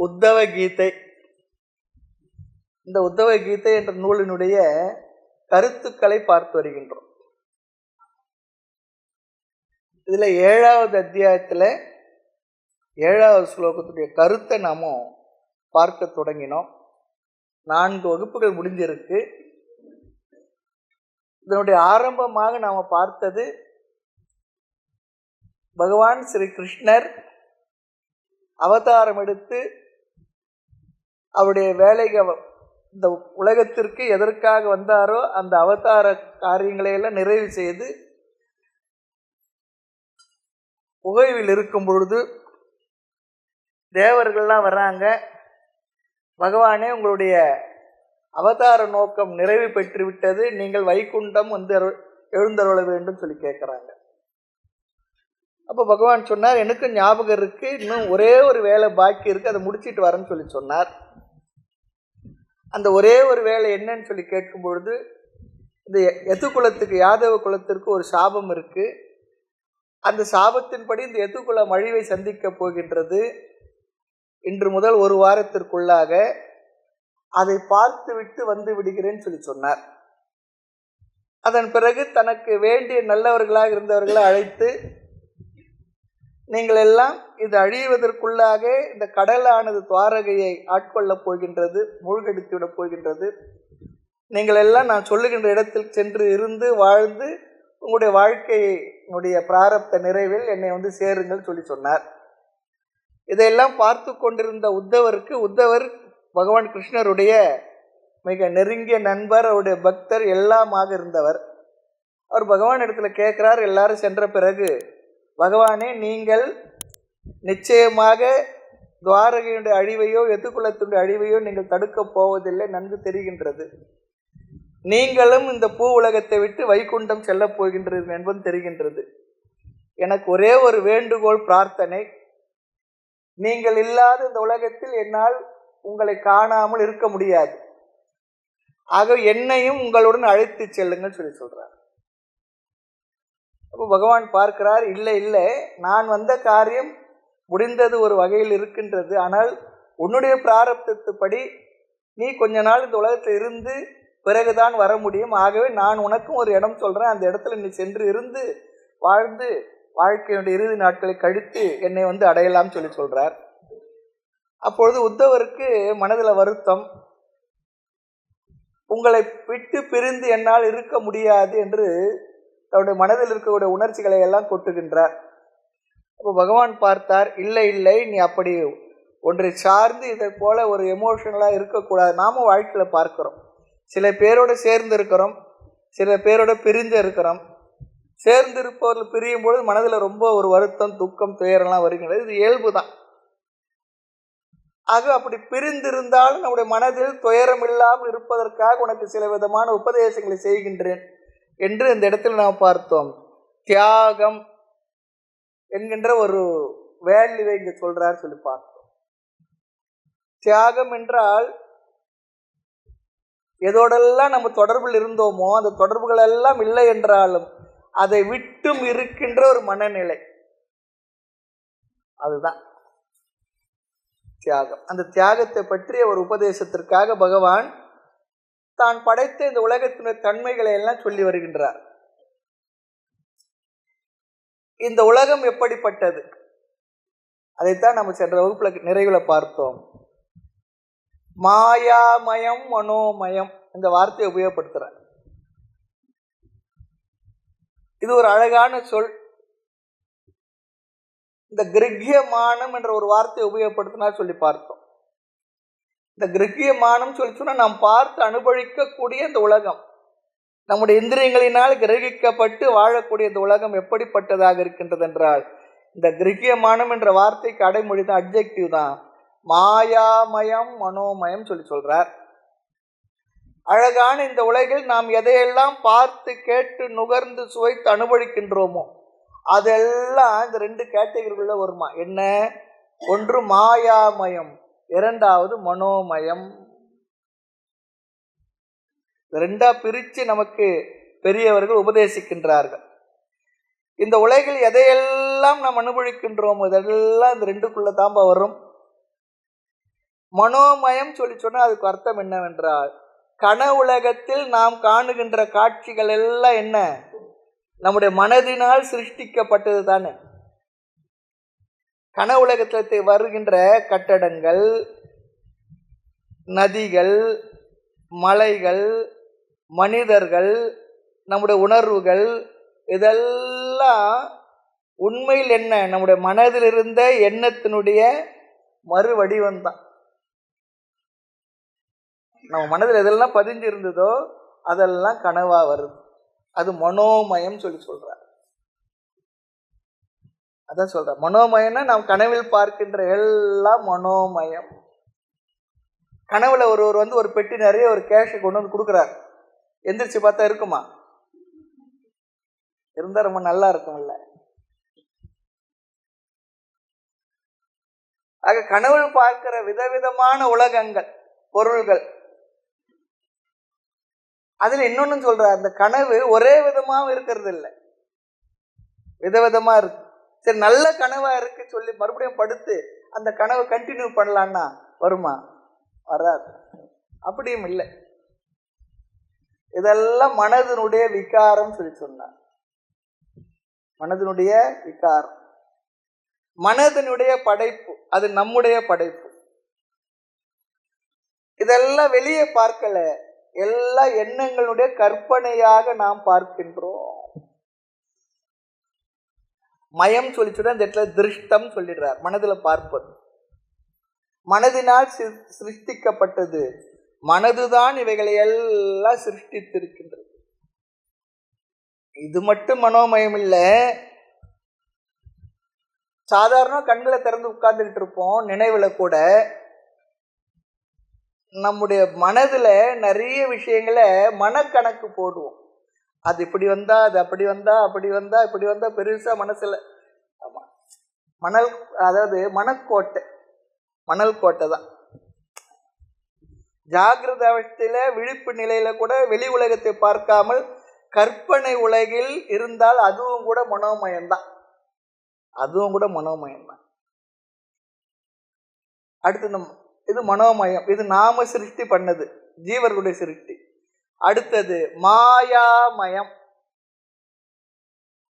உத்தவ கீதை. இந்த உத்தவ கீதை என்ற நூலினுடைய கருத்துக்களை பார்த்து வருகின்றோம். இதுல 7வது அத்தியாயத்துல 7வது ஸ்லோகத்துடைய கருத்தை நாம பார்க்க தொடங்கினோம். 4 வகுப்புகள் முடிஞ்சிருக்கு. இதனுடைய ஆரம்பமாக நாம பார்த்தது பகவான் ஸ்ரீ கிருஷ்ணர் அவதாரம் எடுத்து அவருடைய வேலைகள் இந்த உலகத்திற்கு எதற்காக வந்தாரோ அந்த அவதார காரியங்களை எல்லாம் நிறைவு செய்து புகையில் இருக்கும் பொழுது தேவர்கள்லாம் வர்றாங்க. பகவானே, உங்களுடைய அவதார நோக்கம் நிறைவு பெற்று விட்டது, நீங்கள் வைகுண்டம் வந்து எழுந்தருள வேண்டும் சொல்லி கேட்குறாங்க. அப்போ பகவான் சொன்னார், எனக்கும் ஞாபகம் இருக்கு, இன்னும் ஒரே ஒரு வேலை பாக்கி இருக்கு, அதை முடிச்சிட்டு வரேன்னு சொல்லி சொன்னார். அந்த ஒரே ஒரு வேலை என்னன்னு சொல்லி கேட்கும் பொழுது, இந்த யது குலத்துக்கு, யாதவ குலத்திற்கு ஒரு சாபம் இருக்கு. அந்த சாபத்தின்படி இந்த யது குலம் அழிவை சந்திக்க போகின்றது. இன்று முதல் ஒரு வாரத்திற்குள்ளாக அதை பார்த்து விட்டு வந்து விடுகிறேன்னு சொல்லி சொன்னார். அதன் பிறகு தனக்கு வேண்டிய நல்லவர்களாக இருந்தவர்களை அழைத்து, நீங்கள் எல்லாம் இது அழிவதற்குள்ளாக இந்த கடலானது துவாரகையை ஆட்கொள்ளப் போகின்றது, மூழ்கடித்து விட போகின்றது. நீங்கள் எல்லாம் நான் சொல்லுகின்ற இடத்தில் சென்று இருந்து வாழ்ந்து உங்களுடைய வாழ்க்கையினுடைய பிராரப்த நிறைவில் என்னை வந்து சேருங்கள் சொல்லி சொன்னார். இதையெல்லாம் பார்த்து கொண்டிருந்த உத்தவர் பகவான் கிருஷ்ணருடைய மிக நெருங்கிய நண்பர், அவருடைய பக்தர், எல்லாமாக இருந்தவர். அவர் பகவான் இடத்துல கேட்கிறார். எல்லாரும் சென்ற பிறகு, பகவானே, நீங்கள் நிச்சயமாக துவாரகையுடைய அழிவையோ யதுகுலத்தினுடைய அழிவையோ நீங்கள் தடுக்கப் போவதில்லை, நன்கு தெரிகின்றது. நீங்களும் இந்த பூ உலகத்தை விட்டு வைகுண்டம் செல்லப் போகின்றீர்கள் என்பது தெரிகின்றது. எனக்கு ஒரே ஒரு வேண்டுகோள், பிரார்த்தனை. நீங்கள் இல்லாத இந்த உலகத்தில் என்னால் உங்களை காணாமல் இருக்க முடியாது. ஆக என்னையும் உங்களுடன் அழைத்து செல்லுங்கள் சொல்லி சொல்றார். அப்போ பகவான் பார்க்கிறார், இல்லை, நான் வந்த காரியம் முடிந்தது ஒரு வகையில் இருக்கின்றது. ஆனால் உன்னுடைய பிராரப்தத்துப்படி நீ கொஞ்ச நாள் இந்த உலகத்தில் இருந்து பிறகுதான் வர முடியும். ஆகவே நான் உனக்கும் ஒரு இடம் சொல்றேன், அந்த இடத்துல நீ சென்று இருந்து வாழ்ந்து வாழ்க்கையுடைய இறுதி நாட்களை கழித்து என்னை வந்து அடையலாம் சொல்லி சொல்றார். அப்பொழுது உத்தவருக்கு மனதில் வருத்தம், உங்களை விட்டு பிரிந்து என்னால் இருக்க முடியாது என்று தன்னுடைய மனதில் இருக்கக்கூடிய உணர்ச்சிகளை எல்லாம் கொட்டுகின்றார். அப்போ பகவான் பார்த்தார், இல்லை, நீ அப்படி ஒன்றை சார்ந்து இதை போல ஒரு எமோஷனலாக இருக்கக்கூடாது. நாமும் வாழ்க்கையில் பார்க்கிறோம், சில பேரோடு சேர்ந்து இருக்கிறோம், சில பேரோட பிரிஞ்சு இருக்கிறோம். சேர்ந்து இருப்பவர்கள் பிரியும் பொழுது மனதில் ரொம்ப ஒரு வருத்தம், துக்கம், துயரெல்லாம் வருகின்றது. இது இயல்பு தான். ஆக அப்படி பிரிந்திருந்தாலும் நம்முடைய மனதில் துயரம் இல்லாமல் இருப்பதற்காக உனக்கு சில விதமான உபதேசங்களை செய்கின்றேன் என்று இந்த இடத்தில் நாம் பார்த்தோம். தியாகம் என்கின்ற ஒரு வேல்யூவை இங்கே சொல்றார் சொல்லி பார்த்தோம். தியாகம் என்றால் எதோடெல்லாம் நம்ம தொடர்பில் இருந்தோமோ அந்த தொடர்புகள் எல்லாம் இல்லை என்றாலும் அதை விட்டும் இருக்கின்ற ஒரு மனநிலை, அதுதான் தியாகம். அந்த தியாகத்தை பற்றிய ஒரு உபதேசத்திற்காக பகவான் தான் படைத்த இந்த உலகத்தினுடைய தன்மைகளை எல்லாம் சொல்லி வருகின்றார். இந்த உலகம் எப்படிப்பட்டது அதைத்தான் நம்ம சென்ற வகுப்புல நிறைவுல பார்த்தோம். மாயாமயம் மனோமயம் இந்த வார்த்தையை உபயோகப்படுத்துறார். இது ஒரு அழகான சொல். இந்த கிரகியமானம் என்ற ஒரு வார்த்தையை உபயோகப்படுத்தினா சொல்லி பார்த்தோம். இந்த கிரகியமானம் சொல்லி சொன்னா நாம் பார்த்து அனுபவிக்கக்கூடிய இந்த உலகம், நம்முடைய இந்திரியங்களினால் கிரகிக்கப்பட்டு வாழக்கூடிய இந்த உலகம் எப்படிப்பட்டதாக இருக்கின்றது என்றால், இந்த கிரகியமானம் என்ற வார்த்தைக்கு அடைமொழி தான், அட்ஜெக்டிவ் தான், மாயாமயம் மனோமயம் சொல்லி சொல்றார். அழகான இந்த உலகில் நாம் எதையெல்லாம் பார்த்து கேட்டு நுகர்ந்து சுவைத்து அனுபவிக்கின்றோமோ அதெல்லாம் இந்த 2 கேட்டகரிக்குள்ள வருமா. என்ன? ஒன்று மாயாமயம், இரண்டாவது மனோமயம். 2ஆ பிரித்து நமக்கு பெரியவர்கள் உபதேசிக்கின்றார்கள். இந்த உலகில் எதையெல்லாம் நாம் அனுபவிக்கின்றோமோ இதெல்லாம் இந்த 2க்குள்ள தாம்பா வரும். மனோமயம் சொல்லி சொன்னா அதுக்கு அர்த்தம் என்னவென்றால், கனவுலகத்தில் நாம் காணுகின்ற காட்சிகள் எல்லாம் என்ன, நம்முடைய மனதினால் சிருஷ்டிக்கப்பட்டது தானே. கனவுலகத்தில் வருகின்ற கட்டடங்கள், நதிகள், மலைகள், மனிதர்கள், நம்முடைய உணர்வுகள், இதெல்லாம் உண்மையில் என்ன, நம்முடைய மனதில் இருந்த எண்ணத்தினுடைய மறு வடிவம்தான். நம்ம மனதில் எதெல்லாம் பதிஞ்சு இருந்ததோ அதெல்லாம் கனவா வருது. அது மனோமயம் சொல்லி சொல்றார். அதான் சொல்ற மனோமயம்னா நாம் கனவில் பார்க்கின்ற எல்லாம் மனோமயம். கனவுல ஒருவர் வந்து ஒரு பெட்டி நிறைய ஒரு கேஷை கொண்டு வந்து கொடுக்குறாரு. எந்திரிச்சு பார்த்தா இருக்குமா? இருந்தா ரொம்ப நல்லா இருக்கும்ல. ஆக கனவுள் பார்க்கிற விதவிதமான உலகங்கள், பொருள்கள். அதுல இன்னொன்னு சொல்ற, அந்த கனவு ஒரே விதமாவும் இருக்கிறது இல்லை, விதவிதமா இருக்கு. சரி, நல்ல கனவா இருக்கு சொல்லி மறுபடியும் படுத்து அந்த கனவை கண்டினியூ பண்ணலான்னா வருமா? வராது. அப்படியும் இல்லை. இதெல்லாம் மனதினுடைய விகாரம் சொல்லி சொன்னார். மனதினுடைய விகாரம், மனதினுடைய படைப்பு, அது நம்முடைய படைப்பு. இதெல்லாம் வெளியே பார்க்கல, எல்லா எண்ணங்களுடைய கற்பனையாக நாம் பார்க்கின்றோம். மயம் சொல்லி சொல்ற இந்த இடத்துல திருஷ்டம் சொல்லிடுறார். மனதில் பார்ப்பது, மனதினால் சிருஷ்டிக்கப்பட்டது. மனதுதான் இவைகளை எல்லாம் சிருஷ்டித்திருக்கின்றது. இது மட்டும் மனோமயம் இல்லை. சாதாரண கண்களை திறந்து உட்கார்ந்துக்கிட்டு இருப்போம். நினைவுல கூட நம்முடைய மனதுல நிறைய விஷயங்களை மனக்கணக்கு போடுவோம். அது இப்படி வந்தா, அது அப்படி வந்தா, அப்படி வந்தா, இப்படி வந்தா, பெருசா மனசுல. ஆமா, மணல், அதாவது மணக்கோட்டை, மணல் கோட்டை தான். ஜாகிரத அவஸ்தையில விழிப்பு நிலையில கூட வெளி உலகத்தை பார்க்காமல் கற்பனை உலகில் இருந்தால் அதுவும் கூட மனோமயம்தான். அதுவும் கூட மனோமயம்தான். அடுத்து இது மனோமயம். இது நாம சிருஷ்டி பண்ணது, ஜீவர்களுடைய சிருஷ்டி. அடுத்தது மாயாமயம்.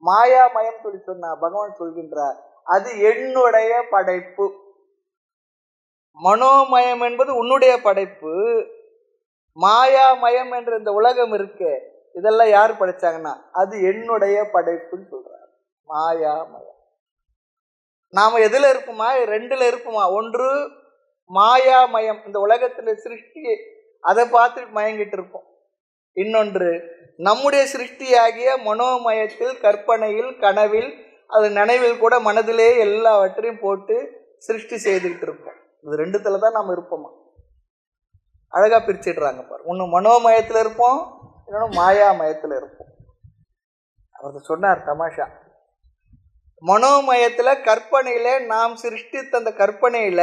மாயாமயம் சொல்லி சொன்னா பகவான் சொல்கின்றார், அது என்னுடைய படைப்பு. மனோமயம் என்பது உன்னுடைய படைப்பு. மாயாமயம் என்ற இந்த உலகம் இருக்கு, இதெல்லாம் யார் படைச்சாங்கன்னா அது என்னுடைய படைப்புன்னு சொல்றார். மாயாமயம். நாம எதுல இருப்போமா? ரெண்டுல இருப்போமா? ஒன்று மாயாமயம், இந்த உலகத்துல சிருஷ்டி, அதை பார்த்துட்டு மயங்கிட்டு இருப்போம். இன்னொன்று நம்முடைய சிருஷ்டியாகிய மனோமயத்தில், கற்பனையில், கனவில், அது நினைவில் கூட மனதிலே எல்லாவற்றையும் போட்டு சிருஷ்டி செய்துக்கிட்டு இருப்போம். இது ரெண்டுத்துல தான் நாம் இருப்போமா? அழகா பிரிச்சிடுறாங்க பாரு. ஒன்று மனோமயத்தில் இருப்போம், இன்னொன்று மாயாமயத்தில் இருப்போம். அவர் சொன்னார் தமாஷா, மனோமயத்தில் கற்பனையில நாம் சிருஷ்டித்த அந்த கற்பனையில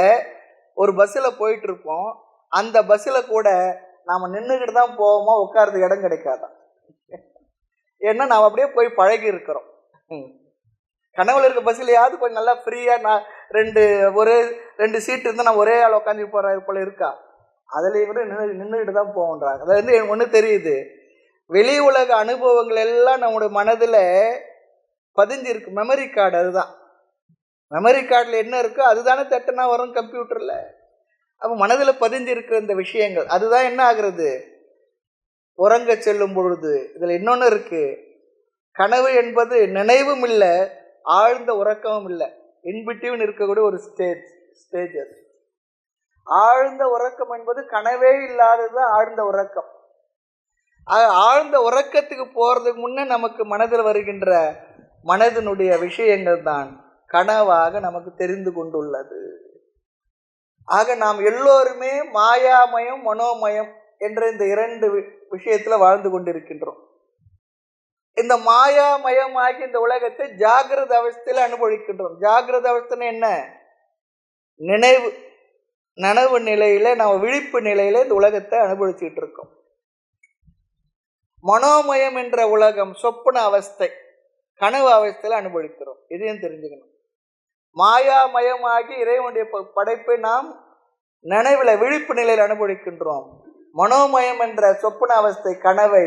ஒரு பஸ்ஸில் போயிட்டு இருப்போம். அந்த பஸ்ஸில் கூட நாம் நின்றுக்கிட்டு தான் போவோமா, உட்கார்றது இடம் கிடைக்காதான். ஏன்னா நாம் அப்படியே போய் பழகி இருக்கிறோம். கனவுல இருக்க பஸ்ஸிலையாவது கொஞ்சம் நல்லா ஃப்ரீயாக, நான் ரெண்டு சீட்டு இருந்தால் நான் ஒரே ஆள் உட்காந்து போகிற போல இருக்கா? அதுலேயும் கூட நின்றுக்கிட்டு தான் போவோன்றாங்க. அது வந்து ஒன்று தெரியுது, வெளி உலக அனுபவங்கள் எல்லாம் நம்முடைய மனதில் பதிஞ்சிருக்கு. மெமரி கார்டு அதுதான். மெமரி கார்டில் என்ன இருக்கோ அதுதானே தட்டுனா வரும் கம்ப்யூட்டரில். அப்போ மனதில் பதிஞ்சிருக்கிற இந்த விஷயங்கள் அதுதான் என்ன ஆகுறது, உறங்க செல்லும் பொழுது. இதில் இன்னொன்று இருக்கு, கனவு என்பது நினைவும் இல்லை, ஆழ்ந்த உறக்கமும் இல்லை, இன்பிட்வீன் இருக்கக்கூடிய ஒரு ஸ்டேஜ் அது. ஆழ்ந்த உறக்கம் என்பது கனவே இல்லாதது ஆழ்ந்த உறக்கம். ஆழ்ந்த உறக்கத்துக்கு போறதுக்கு முன்னே நமக்கு மனதில் வருகின்ற மனதினுடைய விஷயங்கள் தான் கனவாக நமக்கு தெரிந்து கொண்டுள்ளது. ஆக நாம் எல்லோருமே மாயாமயம், மனோமயம் என்ற இந்த இரண்டு விஷயத்துல வாழ்ந்து கொண்டிருக்கின்றோம். இந்த மாயாமயமாகி இந்த உலகத்தை ஜாகிரத அவஸ்தையில அனுபவிக்கின்றோம். ஜாகிரத அவஸ்தை என்ன? நனவு நிலையில, நம்ம விழிப்பு நிலையில இந்த உலகத்தை அனுபவிச்சுட்டு இருக்கோம். மனோமயம் என்ற உலகம் சொப்பன அவஸ்தை, கனவு அவஸ்தையில அனுபவிக்கிறோம். இதையும் தெரிஞ்சுக்கணும். மாயாமயமாகி இறைவனுடைய படைப்பை நாம் நினைவில் விழிப்பு நிலையில் அனுபவிக்கின்றோம். மனோமயம் என்ற சொப்பன அவஸ்தை கனவை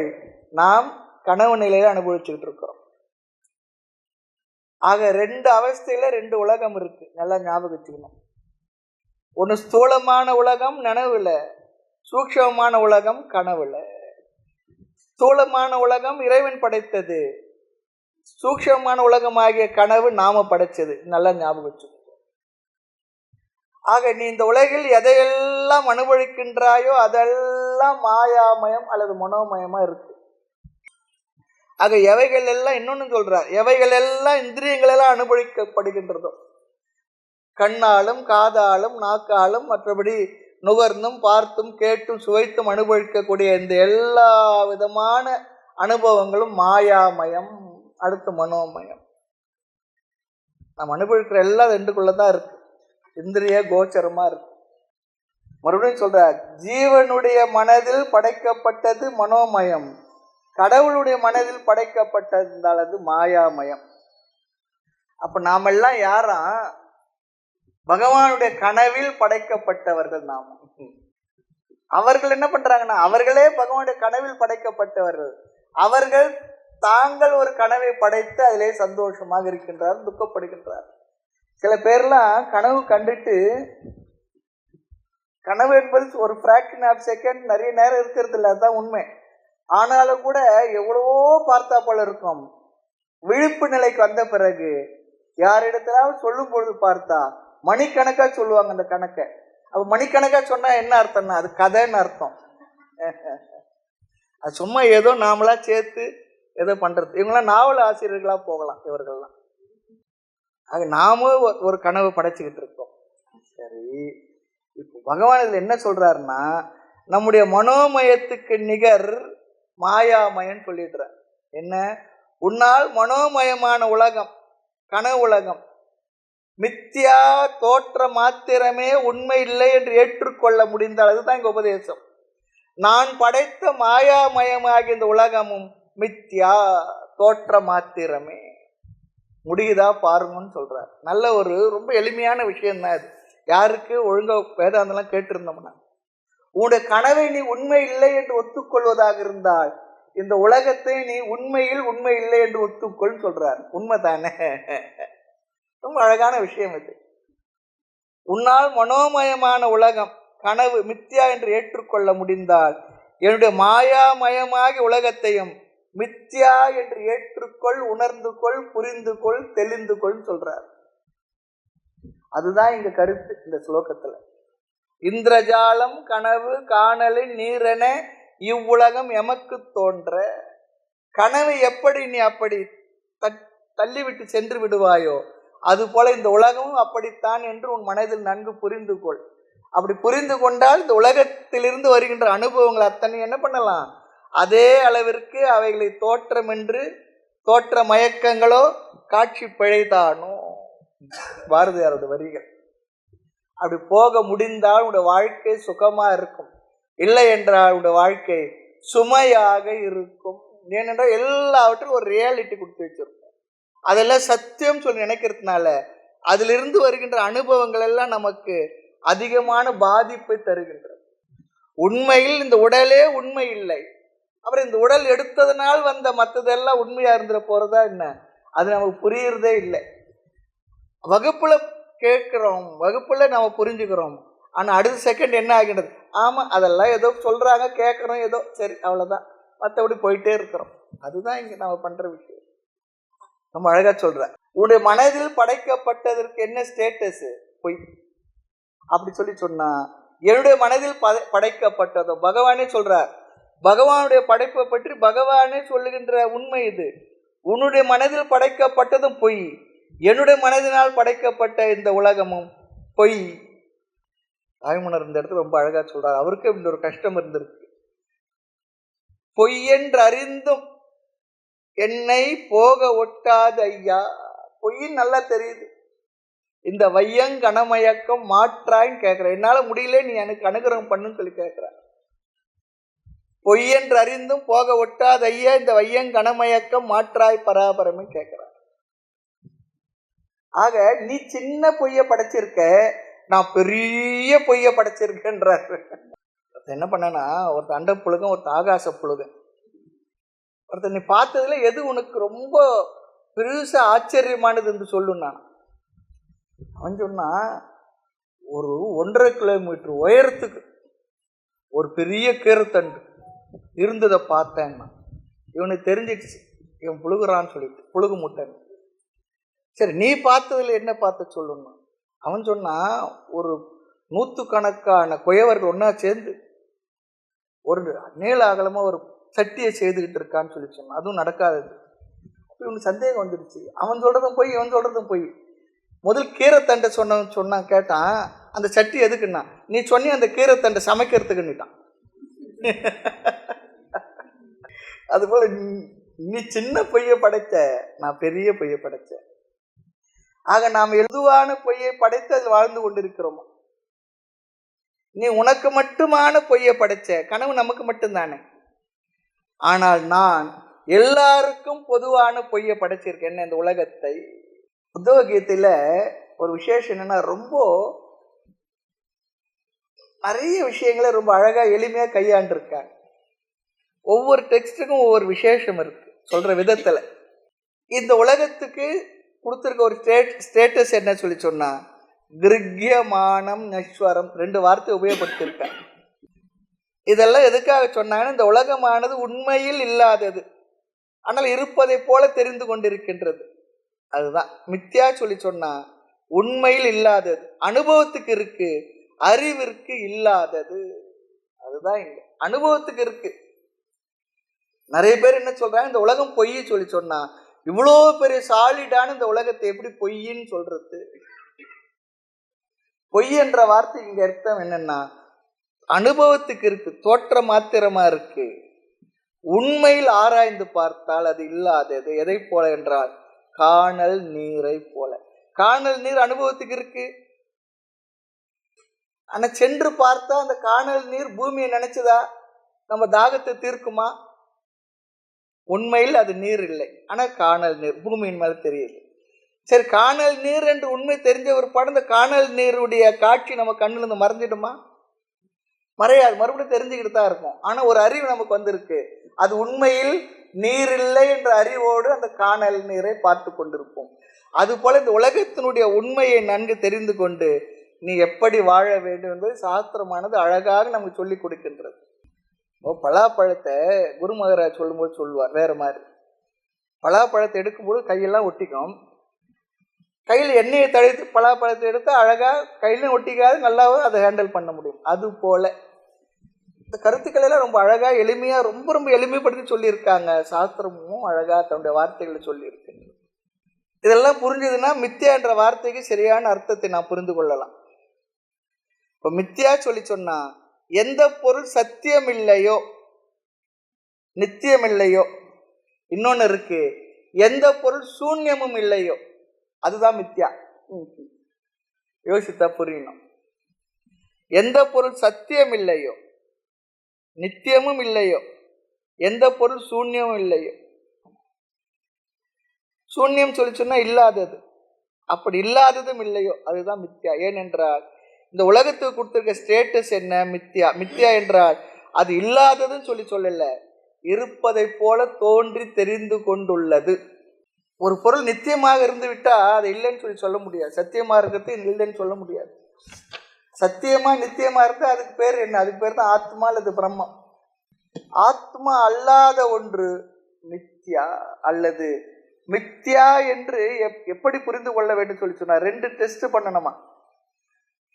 நாம் கனவு நிலையில அனுபவிச்சுட்டு இருக்கிறோம். ஆக 2 அவஸ்தையில 2 உலகம் இருக்கு. நல்லா ஞாபகம் வச்சுக்கணும். ஒன்று ஸ்தூலமான உலகம் நனவுல, சூக்ஷ்மமான உலகம் கனவுல. ஸ்தூலமான உலகம் இறைவன் படைத்தது, சூக்ஷ்மமான உலகம் ஆகிய கனவு நாம படைச்சது. நல்லா ஞாபகம் வச்சுக்கணும். ஆக நீ இந்த உலகில் எதையெல்லாம் அனுபவிக்கின்றாயோ அதெல்லாம் மாயாமயம் அல்லது மனோமயமா இருக்கு. ஆக எவைகள் எல்லாம் இன்னொன்னு சொல்றார், எவைகள் எல்லாம் இந்திரியங்கள் எல்லாம் அனுபவிக்கப்படுகின்றதோ, கண்ணாலும் காதாலும் நாக்காலும் மற்றபடி நுகர்ந்தும் பார்த்தும் கேட்டும் சுவைத்தும் அனுபவிக்கக்கூடிய இந்த எல்லா விதமான அனுபவங்களும் மாயாமயம், அடுத்து மனோமயம். நாம் அனுபவிக்கிற எல்லாம் 2க்குள்ளதான் இருக்கு, இந்திரிய கோச்சரமா இருக்கு. மறுபடியும் சொல்றார், ஜீவனுடைய மனதில் படைக்கப்பட்டது மனோமயம், கடவுளுடைய மனதில் படைக்கப்பட்டதால் அது மாயாமயம். அப்ப நாமெல்லாம் யாரா? பகவானுடைய கனவில் படைக்கப்பட்டவர்கள் நாம். அவர்கள் என்ன பண்றாங்கன்னா, அவர்களே பகவானுடைய கனவில் படைக்கப்பட்டவர்கள். அவர்கள் தாங்கள் ஒரு கனவை படைத்து அதிலே சந்தோஷமாக இருக்கின்றார், துக்கப்படுகின்றார். சில பேர்லாம் கனவு கண்டுட்டு, கனவு என்பது ஒரு ஃபிராக்ஷன் ஆஃப் செகண்ட், நிறைய நேரம் இருக்கிறது இல்லை, அதுதான் உண்மை. ஆனாலும் கூட எவ்வளவோ பார்த்தா போல இருக்கும். விழிப்பு நிலைக்கு வந்த பிறகு யாரிடத்திலாவது சொல்லும் பொழுது பார்த்தா மணிக்கணக்கா சொல்லுவாங்க அந்த கணக்கை. அப்ப மணிக்கணக்கா சொன்னா என்ன அர்த்தம்னா அது கதைன்னு அர்த்தம். அது சும்மா ஏதோ நாமளா சேர்த்து ஏதோ பண்றது. இவங்களாம் நாவல் ஆசிரியர்களா போகலாம் இவர்கள்லாம். ஆக நாமும் ஒரு கனவு படைச்சுக்கிட்டு இருக்கோம். சரி, இப்போ பகவான் இதுல என்ன சொல்றாருன்னா, நம்முடைய மனோமயத்துக்கு நிகர் மாயாமயன் சொல்லிடுற. என்ன? உன்னால் மனோமயமான உலகம், கனவு உலகம் மித்தியா தோற்ற மாத்திரமே உண்மை இல்லை என்று ஏற்றுக்கொள்ள முடிந்தால் அதுதான் இங்க உபதேசம். நான் படைத்த மாயாமயமாகிய இந்த உலகமும் மித்தியா தோற்ற மாத்திரமே. முடியுதா பாருங்கன்னு சொல்றார். நல்ல ஒரு ரொம்ப எளிமையான விஷயம் தான் அது. யாருக்கு ஒழுங்கா வேதாந்தெல்லாம் கேட்டிருந்தோம்னா, உன்னுடைய கனவை நீ உண்மை இல்லை என்று ஒத்துக்கொள்வதாக இருந்தால் இந்த உலகத்தை நீ உண்மையில் உண்மை இல்லை என்று ஒத்துக்கொள் சொல்றார். உண்மைதானே? ரொம்ப அழகான விஷயம் இது. உன்னால் மனோமயமான உலகம் கனவு மித்தியா என்று ஏற்றுக்கொள்ள முடிந்தால் என்னுடைய மாயாமயமாகி உலகத்தையும் மித்தியா என்று ஏற்றுக்கொள், உணர்ந்து கொள், புரிந்து கொள், தெளிந்து கொள் சொல்றார். அதுதான் இங்க கருத்து இந்த ஸ்லோகத்துல. இந்திரஜாலம் கனவு காணலின் நீரென இவ்வுலகம் எமக்கு தோன்ற. கனவை எப்படி நீ அப்படி தள்ளிவிட்டு சென்று விடுவாயோ அது போல இந்த உலகமும் அப்படித்தான் என்று உன் மனதில் நன்கு புரிந்து கொள். அப்படி புரிந்து கொண்டால் இந்த உலகத்திலிருந்து வருகின்ற அனுபவங்கள் அத்தனை என்ன பண்ணலாம், அதே அளவிற்கு அவைகளை தோற்றம் என்று தோற்ற மயக்கங்களோ காட்சி பிழைதானோ. பாரதியாரோட வரிகள். அப்படி போக முடிந்தால் உடைய வாழ்க்கை சுகமா இருக்கும், இல்லை என்றால் உடைய வாழ்க்கை சுமையாக இருக்கும். ஏனென்றால் எல்லாவற்றும் ஒரு ரியாலிட்டி கொடுத்து வச்சிருக்கும். அதெல்லாம் சத்தியம் சொல்லி நினைக்கிறதுனால அதிலிருந்து வருகின்ற அனுபவங்கள் எல்லாம் நமக்கு அதிகமான பாதிப்பை தருகின்றது. உண்மையில் இந்த உடலே உண்மை இல்லை. அப்புறம் இந்த உடல் எடுத்ததனால் வந்த மற்றதெல்லாம் உண்மையா இருந்துட போறதா என்ன? அது நமக்கு புரியறதே இல்லை. வகுப்புல கேட்கிறோம், வகுப்புல நம்ம புரிஞ்சுக்கிறோம். ஆனா அடுத்த செகண்ட் என்ன ஆகின்றது? ஆமா அதெல்லாம் ஏதோ சொல்றாங்க, கேட்கிறோம், ஏதோ சரி அவ்வளவுதான், மற்றபடி போயிட்டே இருக்கிறோம். அதுதான் இங்க நம்ம பண்ற விஷயம். நம்ம அழகா சொல்ற, உன்னுடைய மனதில் படைக்கப்பட்டதற்கு என்ன ஸ்டேட்டஸ்? பொய். அப்படி சொல்லி சொன்னா என்னுடைய மனதில் படைக்கப்பட்டதோ பகவானே சொல்றார். பகவானுடைய படைப்பை பற்றி பகவானே சொல்லுகின்ற உண்மை இது. உன்னுடைய மனதில் படைக்கப்பட்டதும் பொய், என்னுடைய மனதினால் படைக்கப்பட்ட இந்த உலகமும் பொய். தாய்மன்னர் இந்த இடத்துல ரொம்ப அழகா சொல்றார். அவருக்கு இந்த ஒரு கஷ்டம் இருந்திருக்கு. பொய் என்று அறிந்தும் என்னை போக ஒட்டாத ஐயா. பொய்ன்னு நல்லா தெரியுது. இந்த வையங்கணமயக்கம் மாற்றாயின்னு கேட்கிற, என்னால முடியல நீ எனக்கு அனுகிரகம் பண்ணுன்னு சொல்லி கேட்கிற. பொய் என்று அறிந்தும் போக ஒட்டாத ஐயா, இந்த வையங்கணமயக்கம் மாற்றாய் பராபரமே கேட்கிற. ஆக நீ சின்ன பொய்ய படைச்சிருக்க, நான் பெரிய பொய்யை படைச்சிருக்கேன்றார். என்ன பண்ணனா, ஒருத்த அண்ட புழுகம், ஒருத்த ஆகாச புழுகம். ஒருத்த நீ பார்த்ததுல எது உனக்கு ரொம்ப பெருசா ஆச்சரியமானது என்று சொல்லுன்னா, அவன் சொன்னா ஒரு 1.5 கிலோமீட்டர் உயரத்துக்கு ஒரு பெரிய கீரைத்தண்டு இருந்ததை பார்த்தேன்னா இவனுக்கு தெரிஞ்சிடுச்சு இவன் புழுகுறான்னு சொல்லிட்டு, புழுகு முட்டன். சரி, நீ பார்த்ததுல என்ன பார்த்து சொல்லணும்னா, அவன் சொன்னா ஒரு 100கணக்கான குயவர்கள் ஒன்னா சேர்ந்து ஒரு நீள அகலமா ஒரு சட்டியை செய்துகிட்டு இருக்கான்னு சொல்லி சொன்னான். அதுவும் நடக்காதது. இவனுக்கு சந்தேகம் வந்துடுச்சு. அவன் சொல்றதும் போய், இவன் சொல்றதும் போய். முதல் கீரைத்தண்டை சொன்னான். கேட்டான், அந்த சட்டி எதுக்குன்னா, நீ சொன்னி அந்த கீரைத்தண்டை சமைக்கிறதுக்குன்னுட்டான். அதுபோல நீ சின்ன பொய்யை படைத்த, நான் பெரிய பொய்யை படைச்சேன். ஆக நாம் எதுவான பொய்யை படைத்து அதில் வாழ்ந்து கொண்டிருக்கிறோம். நீ உனக்கு மட்டுமான பொய்யை படைச்ச, கனவு நமக்கு மட்டும்தானே. ஆனால் நான் எல்லாருக்கும் பொதுவான பொய்யை படைச்சிருக்கேன். என்ன, இந்த உலகத்தை. உத்தவகீதையில ஒரு விசேஷம் என்னன்னா, ரொம்ப நிறைய விஷயங்களை ரொம்ப அழகா எளிமையா கையாண்டிருக்காங்க. ஒவ்வொரு டெக்ஸ்டுக்கும் ஒவ்வொரு விசேஷம் இருக்கு சொல்ற விதத்துல. இந்த உலகத்துக்கு கொடுத்துருக்க ஒரு ஸ்டேட்டஸ் என்ன சொல்லி சொன்னா, கிருக்யமானம் நஸ்வரம், 2 வார்த்தை உபயோகப்படுத்தியிருக்காங்க. இதெல்லாம் எதுக்காக சொன்னாங்கன்னா, இந்த உலகமானது உண்மையில் இல்லாதது, ஆனால் இருப்பதை போல தெரிந்து கொண்டிருக்கின்றது. அதுதான் மித்யா சொல்லி சொன்னா, உண்மையில் இல்லாதது, அனுபவத்துக்கு இருக்கு, அறிவிற்கு இல்லாதது. அதுதான் இங்க அனுபவத்துக்கு இருக்கு. நிறைய பேர் என்ன சொல்றாங்க, இந்த உலகம் பொய் சொல்லி சொன்னா, இவ்வளோ பெரிய சாலிடான இந்த உலகத்தை எப்படி பொய்ன்னு சொல்றது? பொய் என்ற வார்த்தை இங்க அர்த்தம் என்னன்னா, அனுபவத்துக்கு இருக்கு, தோற்ற மாத்திரமா இருக்கு, உண்மையில் ஆராய்ந்து பார்த்தால் அது இல்லாதது. எதை போல என்றால், காணல் நீரை போல. காணல் நீர் அனுபவத்துக்கு இருக்கு, ஆனா சென்று பார்த்தா அந்த காணல் நீர் பூமியை நினைச்சதா நம்ம தாகத்தை தீர்க்குமா? உண்மையில் அது நீர் இல்லை, ஆனா காணல் நீர் பூமியின் மேல தெரியுது. சரி, காணல் நீர் என்று உண்மை தெரிஞ்ச ஒரு படம், இந்த காணல் நீருடைய காட்சி நம்ம கண்ணுல இருந்து மறைஞ்சிடுமா? மறையாது, மறுபடியும் தெரிஞ்சுக்கிட்டு தான் இருக்கும். ஆனா ஒரு அறிவு நமக்கு வந்திருக்கு, அது உண்மையில் நீர் இல்லை என்ற அறிவோடு அந்த காணல் நீரை பார்த்து கொண்டிருப்போம். அதுபோல இந்த உலகத்தினுடைய உண்மையை நன்கு தெரிந்து கொண்டு நீ எப்படி வாழ வேண்டும் என்பது சாஸ்திரமானது அழகாக நமக்கு சொல்லி கொடுக்கின்றது. பலாப்பழத்தை குரு மகாராஜ் சொல்லும்போது சொல்லுவார் வேற மாதிரி. பலாப்பழத்தை எடுக்கும்போது கையெல்லாம் ஒட்டிக்கும், கையில் எண்ணெயை தழைத்து பலாப்பழத்தை எடுத்து அழகா கையிலும் ஒட்டிக்காது, நல்லாவும் அதை ஹேண்டில் பண்ண முடியும். அது போல இந்த கருத்துக்கள் எல்லாம் ரொம்ப அழகா எளிமையா ரொம்ப ரொம்ப எளிமைப்படுத்தி சொல்லியிருக்காங்க. சாஸ்திரமும் அழகா தன்னுடைய வார்த்தைகளை சொல்லியிருக்கு. இதெல்லாம் புரிஞ்சதுன்னா மித்யா என்ற வார்த்தைக்கு சரியான அர்த்தத்தை நான் புரிந்து கொள்ளலாம். இப்ப மித்யா சொல்லி சொன்னா, எந்த பொருள் சத்தியம் இல்லையோ, நித்தியம் இல்லையோ, இன்னொன்னு இருக்கு, எந்த பொருள் சூன்யமும் இல்லையோ, அதுதான் மித்யா. யோசித்தா புரியணும். எந்த பொருள் சத்தியம் இல்லையோ, நித்தியமும் இல்லையோ, எந்த பொருள் சூன்யமும் இல்லையோ. சூன்யம் சொல்லி சொன்னா இல்லாதது, அப்படி இல்லாததும் இல்லையோ, அதுதான் மித்யா. ஏனென்றால் இந்த உலகத்துக்கு கொடுத்திருக்க ஸ்டேட்டஸ் என்ன? மித்யா. மித்யா என்றால் அது இல்லாததுன்னு சொல்லல, இருப்பதை போல தோன்றி தெரிந்து கொண்டுள்ளது. ஒரு பொருள் நித்தியமாக இருந்து விட்டா அது இல்லைன்னு சொல்ல முடியாது. சத்தியமா இருக்கிறது இல்லைன்னு சொல்ல முடியாது. சத்தியமா நித்தியமா இருந்தா அதுக்கு பேர் என்ன? அதுக்கு பேர் தான் ஆத்மா அல்லது பிரம்மம். ஆத்மா அல்லாத ஒன்று மித்யா அல்லது மித்யா என்று எப்படி புரிந்து கொள்ள வேண்டும் சொல்லி சொன்னா, 2 டெஸ்ட் பண்ணணுமா.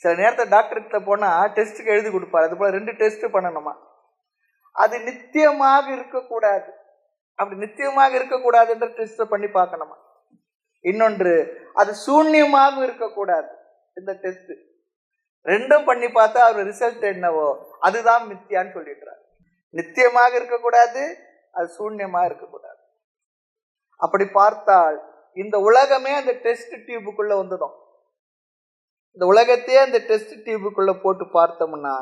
சில நேரத்தில் டாக்டர்கிட்ட போனா டெஸ்ட்டுக்கு எழுதி கொடுப்பாரு, அது போல 2 டெஸ்ட் பண்ணணுமா. அது நித்தியமாக இருக்கக்கூடாது, அப்படி நித்தியமாக இருக்கக்கூடாது என்ற டெஸ்ட் பண்ணி பார்க்கணுமா. இன்னொன்று, அது சூன்யமாக இருக்கக்கூடாது, இந்த டெஸ்ட். 2ம் பண்ணி பார்த்தா அவர் ரிசல்ட் என்னவோ அதுதான் மித்தியான்னு சொல்லிடுறாரு. நித்தியமாக இருக்கக்கூடாது, அது சூன்யமாக இருக்கக்கூடாது. அப்படி பார்த்தால் இந்த உலகமே அந்த டெஸ்ட் டியூபுக்குள்ள வந்துடும். இந்த உலகத்தையே அந்த டெஸ்ட் டியூபுக்குள்ள போட்டு பார்த்தோம்னா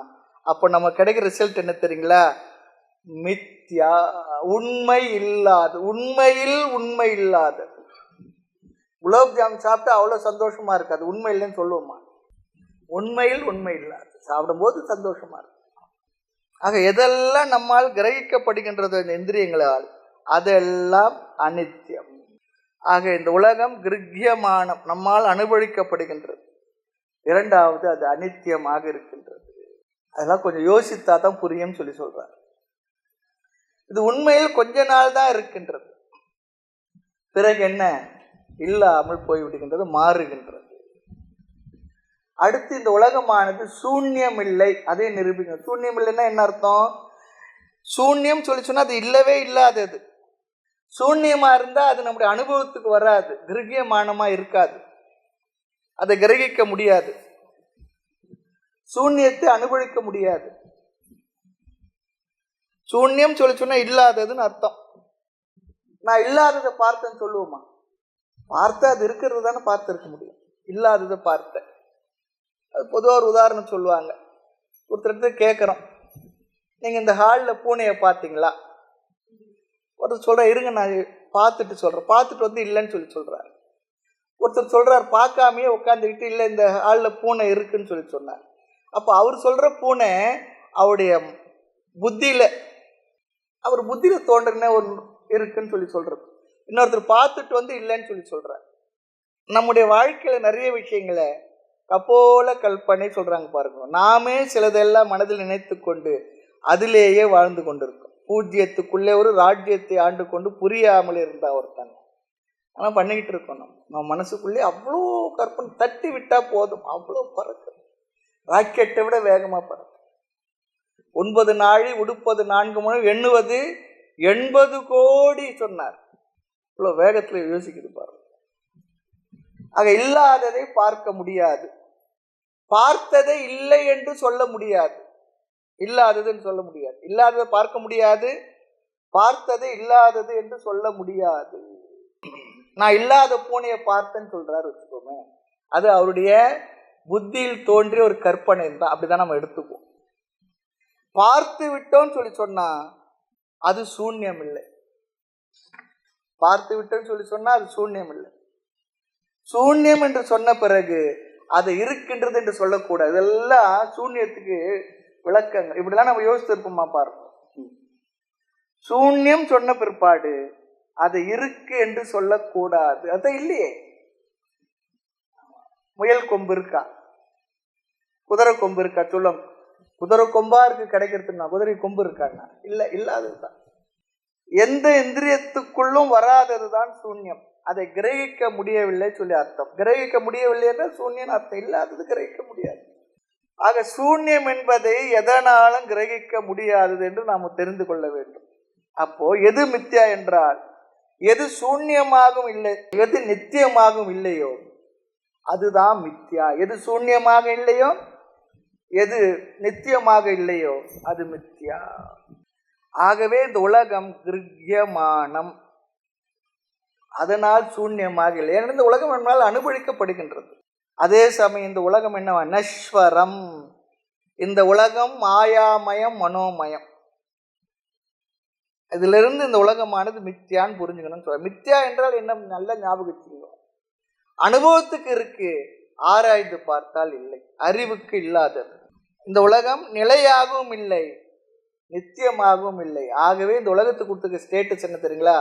அப்போ நம்ம கிடைக்கிற ரிசல்ட் என்ன தெரியுங்களா? மித்யா, உண்மை இல்லாது, உண்மையில் உண்மை இல்லாத. குலோப் ஜாம் சாப்பிட்டா அவ்வளோ சந்தோஷமா இருக்காது, உண்மை இல்லைன்னு சொல்லுவோமா? உண்மையில் உண்மை இல்லாது. சாப்பிடும்போது சந்தோஷமா இருக்கும். ஆக எதெல்லாம் நம்மால் கிரகிக்கப்படுகின்றது இந்திரியங்களால் அதெல்லாம் அனித்தியம். ஆக இந்த உலகம் கிருக்கியமானம், நம்மால் அனுபவிக்கப்படுகின்றது. இரண்டாவது அது அனித்தியமாக இருக்கின்றது. அதெல்லாம் கொஞ்சம் யோசித்தா தான் புரியும் சொல்லி சொல்றார். இது உண்மையில் கொஞ்ச நாள் தான் இருக்கின்றது, பிறகு என்ன இல்லாமல் போய்விடுகின்றது, மாறுகின்றது. அடுத்து இந்த உலகமானது சூன்யம் இல்லை, அதை நிரூபிங்க. சூன்யம் இல்லைன்னா என்ன அர்த்தம்? சூன்யம் சொல்லி சொன்னா அது இல்லவே இல்லாதது. சூன்யமா இருந்தா அது நம்முடைய அனுபவத்துக்கு வராது, கிரகியமானமா இருக்காது, அதை கிரகிக்க முடியாது, சூன்யத்தை அனுபவிக்க முடியாது. சூன்யம் சொல்லி சொன்னா இல்லாததுன்னு அர்த்தம். நான் இல்லாததை பார்த்தேன்னு சொல்லுவோமா? பார்த்த அது இருக்கிறது தானே பார்த்து இருக்க முடியும். இல்லாததை பார்த்த அது பொதுவாக ஒரு உதாரணம் சொல்லுவாங்க. ஒருத்தருக்கு கேட்குறோம், நீங்கள் இந்த ஹாலில் பூனையை பார்த்தீங்களா? ஒருத்தர் சொல்கிறார், இருங்க நான் பார்த்துட்டு சொல்கிறேன். பார்த்துட்டு வந்து இல்லைன்னு சொல்லி சொல்கிறார். ஒருத்தர் சொல்கிறார், பார்க்காமையே உட்காந்துக்கிட்டு இல்லை இந்த ஹாலில் பூனை இருக்குன்னு சொல்லி சொன்னார். அப்போ அவர் சொல்கிற பூனை அவருடைய புத்தியில், அவர் புத்தியில் தோன்றின ஒரு இருக்குன்னு சொல்லி சொல்கிறது. இன்னொருத்தர் பார்த்துட்டு வந்து இல்லைன்னு சொல்லி சொல்கிறார். நம்முடைய வாழ்க்கையில் நிறைய விஷயங்களை கபோல கல்பனை சொல்கிறாங்க பாருங்க. நாமே சிலதெல்லாம் மனதில் நினைத்து கொண்டு அதிலேயே வாழ்ந்து கொண்டிருக்கோம். பூஜ்யத்துக்குள்ளே ஒரு ராஜ்யத்தை ஆண்டு கொண்டு புரியாமல் இருந்தா ஒருத்தங்க. ஆனால் பண்ணிக்கிட்டு இருக்கோம். நம்ம மனசுக்குள்ளே அவ்வளோ கற்பனை, தட்டி விட்டால் போதும், அவ்வளோ பறக்கு, ராக்கெட்டை விட வேகமாக பறக்கு. 9 நாழி உடுப்பது 4 முழு எண்ணுவது 80 கோடி சொன்னார். இவ்வளோ வேகத்தில் யோசிக்குது பாருங்க. ஆக இல்லாததை பார்க்க முடியாது, பார்த்ததை இல்லை என்று சொல்ல முடியாது, இல்லாததுன்னு சொல்ல முடியாது. இல்லாததை பார்க்க முடியாது, பார்த்ததை இல்லாதது என்று சொல்ல முடியாது. நான் இல்லாத பூனையை பார்த்தேன்னு சொல்றாரு வச்சுக்கோமே, அது அவருடைய புத்தியில் தோன்றிய ஒரு கற்பனை தான், அப்படிதான் நம்ம எடுத்துக்குவோம். பார்த்து விட்டோன்னு சொல்லி சொன்னா அது சூன்யம் இல்லை. பார்த்து விட்டோன்னு சொல்லி சொன்னா அது சூன்யம் இல்லை. சூன்யம் என்று சொன்ன பிறகு அது இருக்கின்றது என்று சொல்லக்கூடாது. இதெல்லாம் சூன்யத்துக்கு விளக்கங்கள். இப்படிலாம் நம்ம யோசித்திருப்போமா பாருங்க. சூன்யம் சொன்ன பிற்பாடு அது இருக்கு என்று சொல்லக்கூடாது. அது இல்லையே. முயல் கொம்பு இருக்கா, குதிரை கொம்பு இருக்கா? சொல்லும், குதிரை கொம்பா இருக்கு கிடைக்கிறதுனா, குதிரை கொம்பு இருக்கான்னா இல்லை, இல்லாததுதான். எந்த இந்திரியத்துக்குள்ளும் வராததுதான் சூன்யம். அதை கிரகிக்க முடியவில்லை சொல்லி அர்த்தம். கிரகிக்க முடியவில்லை என்றால் சூன்யம் அர்த்தம், இல்லாதது கிரகிக்க முடியாது. ஆக சூன்யம் என்பதை எதனாலும் கிரகிக்க முடியாதது என்று நாம் தெரிந்து கொள்ள வேண்டும். அப்போ எது மித்யா என்றால், எது சூன்யமாகவும் இல்லை, எது நித்தியமாகவும் இல்லையோ அதுதான் மித்யா. எது சூன்யமாக இல்லையோ, எது நித்தியமாக இல்லையோ அது மித்யா. ஆகவே இந்த உலகம் கிருக்கியமானம், அதனால் சூன்யமாக இல்லை. ஏன்னா இந்த உலகம் என்னால் அனுபவிக்கப்படுகின்றது. அதே சமயம் இந்த உலகம் என்னவா? நஸ்வரம். இந்த உலகம் மாயாமயம், மனோமயம். இதிலிருந்து இந்த உலகமானது மித்யான்னு புரிஞ்சுக்கணும்னு சொல்ற. மித்யா என்றால் என்ன? நல்ல ஞாபகத்தில் அனுபவத்துக்கு இருக்கு, ஆராய்ந்து பார்த்தால் இல்லை, அறிவுக்கு இல்லாதது. இந்த உலகம் நிலையாகவும் இல்லை, நித்தியமாகவும் இல்லை. ஆகவே இந்த உலகத்துக்கு கொடுத்துக்க ஸ்டேட்டஸ் என்ன தெரியுங்களா?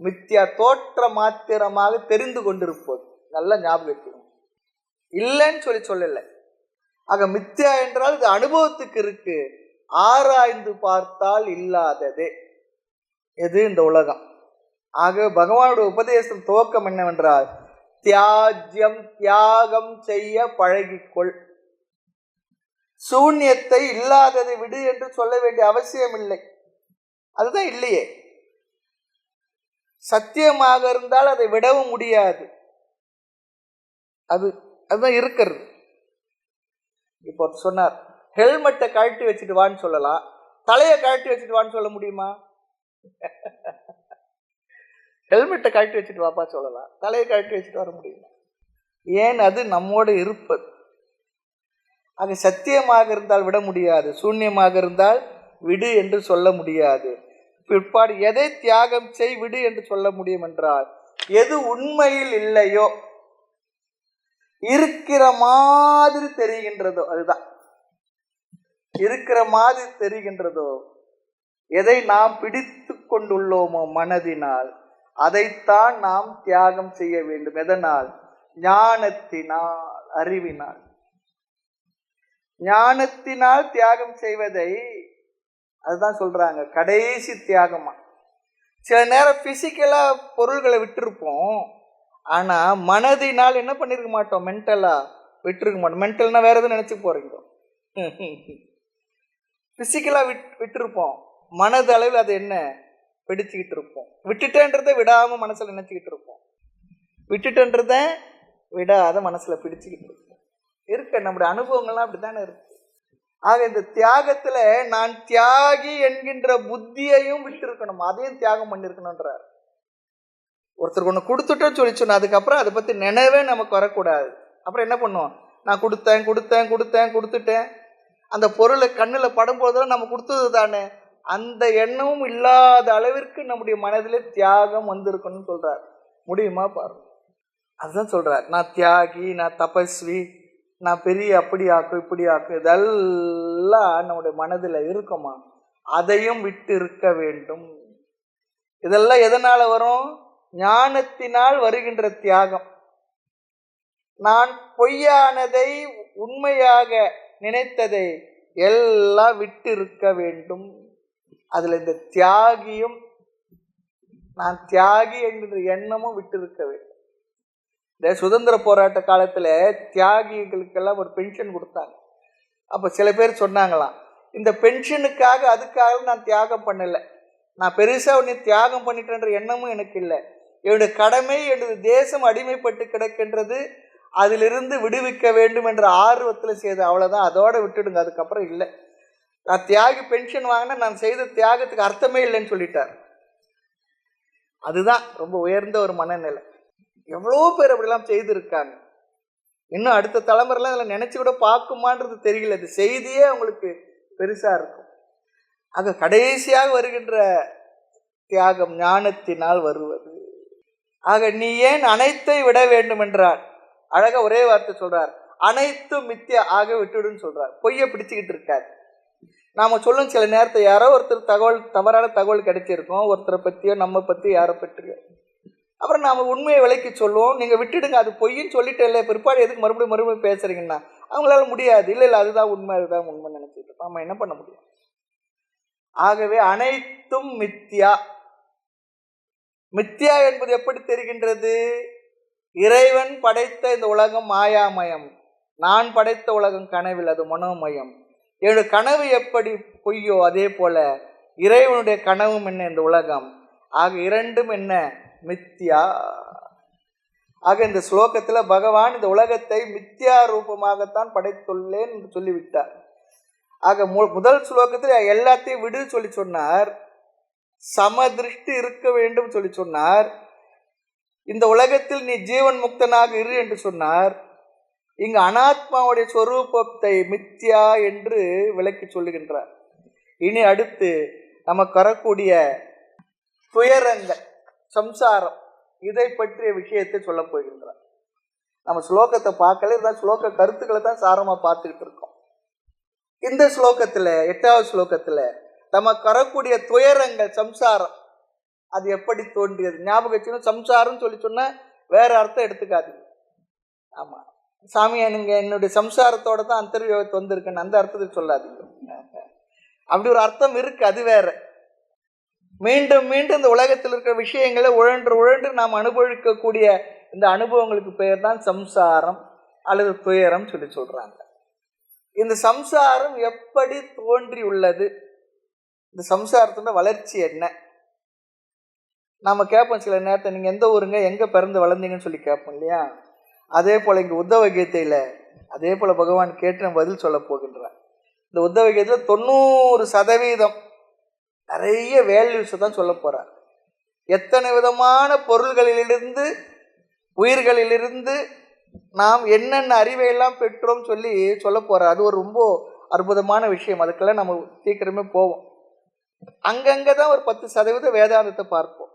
மித்யா, தோற்ற மாத்திரமாக தெரிந்து கொண்டிருப்பது. நல்ல ஞாபகம், இல்லைன்னு சொல்லலை. ஆக மித்யா என்றால் இது அனுபவத்துக்கு இருக்கு, ஆராய்ந்து பார்த்தால் இல்லாததே. எது? இந்த உலகம். ஆக பகவானுடைய உபதேசம் துவக்கம் என்னவென்றால், தியாஜ்யம், தியாகம் செய்ய பழகிக்கொள். சூன்யத்தை, இல்லாததை விடு என்று சொல்ல வேண்டிய அவசியம் இல்லை. அதுதான் இல்லையே. சத்தியமாக இருந்தால் அதை விடவும் முடியாது, அதுதான் இருக்கிறது. இப்போ சொன்னார், ஹெல்மெட்டை கழட்டி வச்சுட்டு வான்னு சொல்லலாம், தலையை கழட்டி வச்சுட்டு வான்னு சொல்ல முடியுமா? ஹெல்மெட்டை கழட்டி வச்சுட்டு வாப்பா சொல்லலாம், தலையை கழட்டி வச்சுட்டு வர முடியுமா? ஏன்? அது நம்மோடு இருப்பது. அது சத்தியமாக இருந்தால் விட முடியாது, சூன்யமாக இருந்தால் விடு என்று சொல்ல முடியாது. பிற்பாடு எதை தியாகம் செய், விடு என்று சொல்ல முடியும் என்றால், எது உண்மையில் இல்லையோ, இருக்கிற மாதிரி தெரிகின்றதோ, அதுதான் இருக்கிற மாதிரி தெரிகின்றதோ, எதை நாம் பிடித்து கொண்டுள்ளோமோ மனதினால் அதைத்தான் நாம் தியாகம் செய்ய வேண்டும். எதனால்? ஞானத்தினால், அறிவினால். ஞானத்தினால் தியாகம் செய்வதை அதுதான் சொல்றாங்க கடைசி தியாகமா. சில நேரம் பிசிக்கலா பொருள்களை விட்டுருப்போம், ஆனா மனதினால் என்ன பண்ணிருக்க மாட்டோம், மென்டலா விட்டுருக்க மாட்டோம். மென்டல்னா வேற எதுவும் நினைச்சு போறீங்க. பிசிக்கலா விட்டுருப்போம், மனது அளவில் அது என்ன பிடிச்சுக்கிட்டு இருப்போம். விட்டுட்டேன்றதை விடாம மனசுல நினைச்சுக்கிட்டு இருப்போம், விட்டுட்டேன்றத விடாத மனசுல பிடிச்சுக்கிட்டு இருப்போம். இருக்க நம்முடைய அனுபவங்கள்லாம் அப்படித்தானே இருக்கு. ஆக இந்த தியாகத்துல நான் தியாகி என்கின்ற புத்தியையும் விட்டு இருக்கணும், அதையும் தியாகம் பண்ணிருக்கணும்ன்றார். ஒருத்தருக்கு ஒன்று கொடுத்துட்டோன்னு சொல்லி சொன்ன அதுக்கப்புறம் அதை பத்தி நினைவே நமக்கு வரக்கூடாது. அப்புறம் என்ன பண்ணுவோம், நான் கொடுத்துட்டேன், அந்த பொருளை கண்ணில் படும்போதெல்லாம் நம்ம கொடுத்தது தானே, அந்த எண்ணமும் இல்லாத அளவிற்கு நம்முடைய மனதிலே தியாகம் வந்திருக்கணும்னு சொல்றார். முடியுமா பாருங்க. அதுதான் சொல்றார், நான் தியாகி, நான் தபஸ்வி, நான் பெரிய அப்படி ஆக்கும் இப்படி ஆக்கும், இதெல்லாம் நம்முடைய மனதில் இருக்குமா, அதையும் விட்டு இருக்க வேண்டும். இதெல்லாம் எதனால வரும்? ஞானத்தினால் வருகின்ற தியாகம். நான் பொய்யானதை உண்மையாக நினைத்ததை எல்லாம் விட்டு இருக்க வேண்டும். அதுல இந்த தியாகியும், நான் தியாகி என்கிற எண்ணமும் விட்டு இருக்க வேண்டும். இந்த சுதந்திர போராட்ட காலத்துல தியாகிகளுக்கெல்லாம் ஒரு பென்ஷன் கொடுத்தாங்க. அப்ப சில பேர் சொன்னாங்களாம், இந்த பென்ஷனுக்காக அதுக்காக நான் தியாகம் பண்ணல, நான் பெருசா உன்னை தியாகம் பண்ணிட்டேன்ற எண்ணமும் எனக்கு இல்லை, என்னுடைய கடமை எனது தேசம் அடிமைப்பட்டு கிடக்கின்றது, அதிலிருந்து விடுவிக்க வேண்டும் என்ற ஆர்வத்தில் செய்த, அவ்வளோதான், அதோட விட்டுடுங்க, அதுக்கப்புறம் இல்லை. நான் தியாகி பென்ஷன் வாங்கினா நான் செய்த தியாகத்துக்கு அர்த்தமே இல்லைன்னு சொல்லிட்டார். அதுதான் ரொம்ப உயர்ந்த ஒரு மனநிலை. எவ்வளோ பேர் அப்படிலாம் செய்திருக்காங்க. இன்னும் அடுத்த தலைமுறைலாம் அதில் நினைச்சு கூட பார்க்குமான்றது தெரியல. அது செய்தியே அவங்களுக்கு பெருசா இருக்கும். ஆக கடைசியாக வருகின்ற தியாகம் ஞானத்தினால் வருவது. ஆக நீ ஏன் அனைத்தை விட வேண்டும் என்றார். அழகா ஒரே வார்த்தை சொல்றார், அனைத்தும் மித்தியா ஆக விட்டுடுன்னு சொல்றார். பொய்யை பிடிச்சுக்கிட்டு இருக்காரு. நாம சொல்லும் சில நேரத்தை யாரோ ஒருத்தர் தவறான தகவல் கிடைச்சிருக்கோம், ஒருத்தரை பத்தியோ நம்ம பத்தி யாரை பற்றியோ, அப்புறம் நாம உண்மையை விலைக்கு சொல்லுவோம், நீங்க விட்டுடுங்க, அது பொய்ன்னு சொல்லிட்டு இல்லை, பிற்பாடு எதுக்கு மறுபடியும் பேசுறீங்கன்னா அவங்களால முடியாது. இல்லை அதுதான் உண்மை, அதுதான் உண்மை நினைச்சிட்டு நம்ம என்ன பண்ண முடியும். ஆகவே அனைத்தும் மித்தியா. மித்தியா என்பது எப்படி தெரிகின்றது? இறைவன் படைத்த இந்த உலகம் மாயாமயம், நான் படைத்த உலகம் கனவில், அது மனோமயம். என்னுடைய கனவு எப்படி பொய்யோ அதே போல இறைவனுடைய கனவும் என்ன, இந்த உலகம். ஆக இரண்டும் என்ன, மித்தியா. ஆக இந்த ஸ்லோகத்துல பகவான் இந்த உலகத்தை மித்தியா ரூபமாகத்தான் படைத்துள்ளேன் என்று சொல்லிவிட்டார். ஆக முதல் ஸ்லோகத்தில் எல்லாத்தையும் விடு சொல்லி சொன்னார், சமதிருஷ்டி இருக்க வேண்டும் சொல்லி சொன்னார், இந்த உலகத்தில் நீ ஜீவன் முக்தனாக இரு என்று சொன்னார். இங்கு அனாத்மாவுடைய சொரூபத்தை மித்யா என்று விளக்கி சொல்லுகின்றார். இனி அடுத்து நமக்கு வரக்கூடிய துயரங்கள், சம்சாரம், இதை பற்றிய விஷயத்தை சொல்ல போகின்றார். நம்ம ஸ்லோகத்தை பார்க்கல, இதுதான் ஸ்லோக கருத்துக்களை தான் சாரமா பார்த்துக்கிட்டு இருக்கோம். இந்த ஸ்லோகத்துல 8வது ஸ்லோகத்துல நமக்கு வரக்கூடிய துயரங்கள், சம்சாரம், அது எப்படி தோன்றியது ஞாபகம். சம்சாரம் சொல்லி சொன்னா வேற அர்த்தம் எடுத்துக்காதீங்க. ஆமா, சாமியா நீங்க என்னுடைய சம்சாரத்தோட தான் அந்தர்வியோகத்து வந்திருக்கேன்னு அந்த அர்த்தத்தை சொல்லாதீங்க. அப்படி ஒரு அர்த்தம் இருக்கு, அது வேற. மீண்டும் மீண்டும் இந்த உலகத்தில் இருக்கிற விஷயங்களை உழன்று நாம் அனுபவிக்கக்கூடிய இந்த அனுபவங்களுக்கு பெயர் தான் சம்சாரம் அல்லது துயரம் சொல்லி சொல்றாங்க. இந்த சம்சாரம் எப்படி தோன்றி உள்ளது, இந்த சம்சாரத்தோட வளர்ச்சி என்ன? நாம கேட்போம் சில நேரத்தை, நீங்க எந்த ஊருங்க, எங்க பிறந்து வளர்ந்தீங்கன்னு சொல்லி கேட்போம் இல்லையா? அதே போல இங்க உத்தவ கீதையில அதே போல பகவான் கேட்டு பதில் சொல்ல போகின்றார். இந்த உத்தவ கீதையில 90% நிறைய வேல்யூஸ் தான் சொல்ல போறார். எத்தனை விதமான பொருள்களிலிருந்து, உயிர்களிலிருந்து நாம் என்னென்ன அறிவை எல்லாம் பெற்றோம் சொல்லி சொல்ல போறார். அது ஒரு ரொம்ப அற்புதமான விஷயம். அதுக்கெல்லாம் நம்ம சீக்கிரமே போவோம். அங்கங்கதான் ஒரு 10% வேதாந்தத்தை பார்ப்போம்.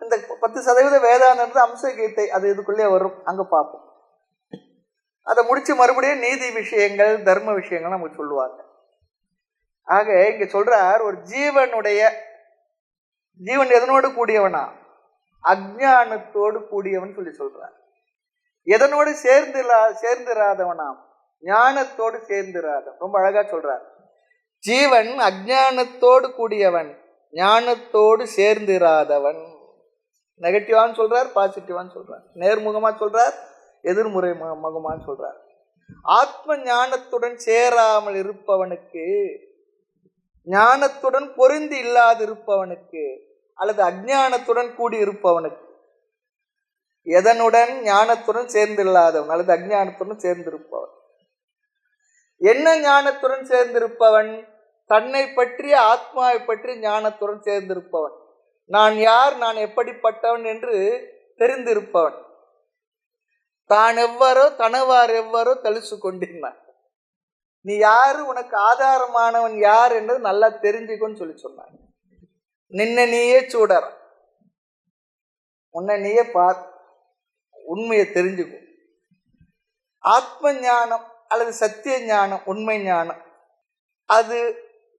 இந்த 10% வேதாந்தம் அம்ச கீதை, அது இதுக்குள்ளே வரும், அங்க பார்ப்போம். அதை முடிச்சு மறுபடியும் நீதி விஷயங்கள் தர்ம விஷயங்கள் நமக்கு சொல்லுவாங்க. ஆக இங்க சொல்றார், ஒரு ஜீவன் எதனோடு கூடியவனா? அஞ்ஞானத்தோடு கூடியவன் சொல்லி சொல்றார். எதனோடு சேர்ந்திராதவனாம்? ஞானத்தோடு சேர்ந்திராதவன். ரொம்ப அழகா சொல்றார். ஜீவன் அஞ்ஞானத்தோடு கூடியவன், ஞானத்தோடு சேர்ந்திராதவன். நெகட்டிவான்னு சொல்றார், பாசிட்டிவான்னு சொல்றார், நேர்முகமா சொல்றார், எதிர்முறை முகமான்னு சொல்றார். ஆத்ம ஞானத்துடன் சேராமல் இருப்பவனுக்கு, ஞானத்துடன் பொருந்தி இல்லாதிருப்பவனுக்கு, அல்லது அஞ்ஞானத்துடன் கூடி இருப்பவனுக்கு, எதனுடன்? ஞானத்துடன் சேர்ந்தில்லாதவன் அல்லது அஞ்ஞானத்துடன் சேர்ந்திருப்பவன். என்ன ஞானத்துடன் சேர்ந்திருப்பவன்? தன்னை பற்றிய, ஆத்மாவை பற்றி ஞானத்துடன் சேர்ந்திருப்பவன். நான் யார், நான் எப்படிப்பட்டவன் என்று தெரிந்திருப்பவன். தான் எவ்வரோ தனவார் எவ்வரோ தெளிச்சு கொண்டிருந்தான். நீ யாரு, உனக்கு ஆதாரமானவன் யார் என்று நல்லா தெரிஞ்சுக்கோன்னு சொல்லி சொன்னான். நின்ன நீயே சூடற, உன்னை நீயே பார், உண்மையை தெரிஞ்சுக்கும். ஆத்ம ஞானம் அல்லது சத்திய ஞானம், உண்மை ஞானம், அது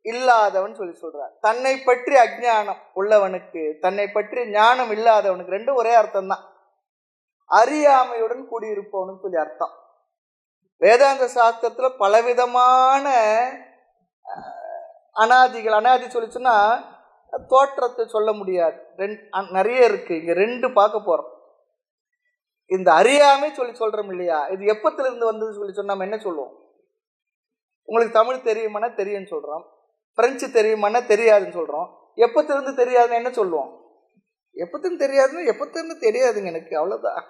இல்லாதவன் சொல்லி சொல்றார். தன்னை பற்றி அஞ்ஞானம் உள்ளவனுக்கு, தன்னை பற்றி ஞானம் இல்லாதவனுக்கு, ரெண்டும் ஒரே அர்த்தம் தான். அறியாமையுடன் கூடியிருப்பவனு சொல்லி அர்த்தம். வேதாந்த சாஸ்திரத்துல பலவிதமான அனாதிகள், அனாதி சொல்லி சொன்னா தோற்றத்தை சொல்ல முடியாது, நிறைய இருக்கு. இங்க ரெண்டு பார்க்க போறோம். இந்த அறியாமை சொல்லி சொல்றோம் இல்லையா, இது எப்பத்துல இருந்து வந்தது சொல்லி சொன்னா நம்ம என்ன சொல்லுவோம்? உங்களுக்கு தமிழ் தெரியுமானா தெரியும்னு சொல்றோம், பிரெஞ்சு தெரியுமானா தெரியாதுன்னு சொல்றோம். எப்பத்திலிருந்து தெரியாதுன்னு என்ன சொல்லுவோம்? எப்பத்திலிருந்து தெரியாதுன்னு, எப்பத்திலிருந்து தெரியாதுங்க எனக்கு, அவ்வளவுதான்.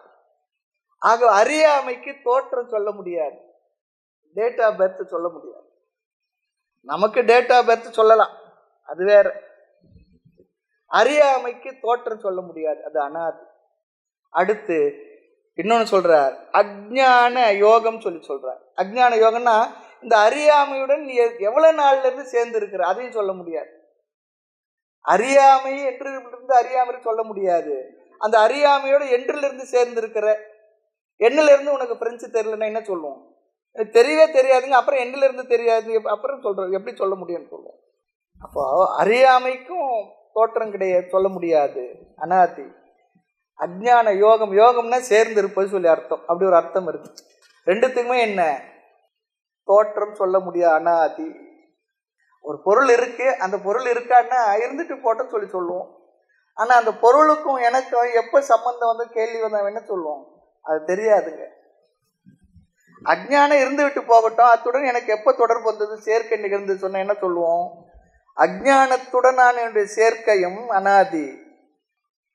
ஆக அறியாமைக்கு தோற்றம் சொல்ல முடியாது, டேட் ஆஃப் பர்த் சொல்ல முடியாது. நமக்கு டேட் ஆஃப் பர்த் சொல்லலாம், அது வேற. அறியாமைக்கு தோற்றம் சொல்ல முடியாது, அது அனாதி. அடுத்து இன்னொன்னு சொல்றார், அஞ்ஞான யோகம் சொல்லி சொல்றார். அஞ்ஞான யோகம்னா இந்த அறியாமையுடன் நீ எவ்வளவு நாள்ல இருந்து சேர்ந்து இருக்கிற, அதையும் சொல்ல முடியாது. அறியாமை என்று இருந்து அறியாமை சொல்ல முடியாது. அந்த அறியாமையோட என்றிலிருந்து சேர்ந்து இருக்கிற, எண்ணில இருந்து உனக்கு பிரெஞ்சு தெரியலன்னா என்ன சொல்லுவோம்? தெரியவே தெரியாதுங்க, அப்புறம் எண்ணில இருந்து தெரியாது, அப்புறம் சொல்றோம், எப்படி சொல்ல முடியும்னு சொல்லுவோம். அப்போ அறியாமைக்கும் தோற்றம் கிடையாது, சொல்ல முடியாது, அனாதி. அஞ்ஞான யோகம், யோகம்னா சேர்ந்து இருப்பது சொல்லி அர்த்தம், அப்படி ஒரு அர்த்தம் இருக்கு. ரெண்டுத்துக்குமே என்ன? தோற்றம் சொல்ல முடியாது, அனாதி. ஒரு பொருள் இருக்கு, அந்த பொருள் இருக்கான்னா இருந்துட்டு போட்டோன்னு சொல்லி சொல்லுவோம். ஆனா அந்த பொருளுக்கும் எனக்கும் எப்ப சம்பந்தம் வந்து கேள்வி வந்தா என்ன சொல்லுவோம்? அது தெரியாதுங்க. அஞ்ஞானம் இருந்து விட்டு போகட்டும், அத்துடன் எனக்கு எப்ப தொடர்பு வந்தது, சேர்க்கை நிகழ்ந்து சொன்ன என்ன சொல்லுவோம்? அஞ்ஞானத்துடனான என்னுடைய சேர்க்கையும் அனாதி.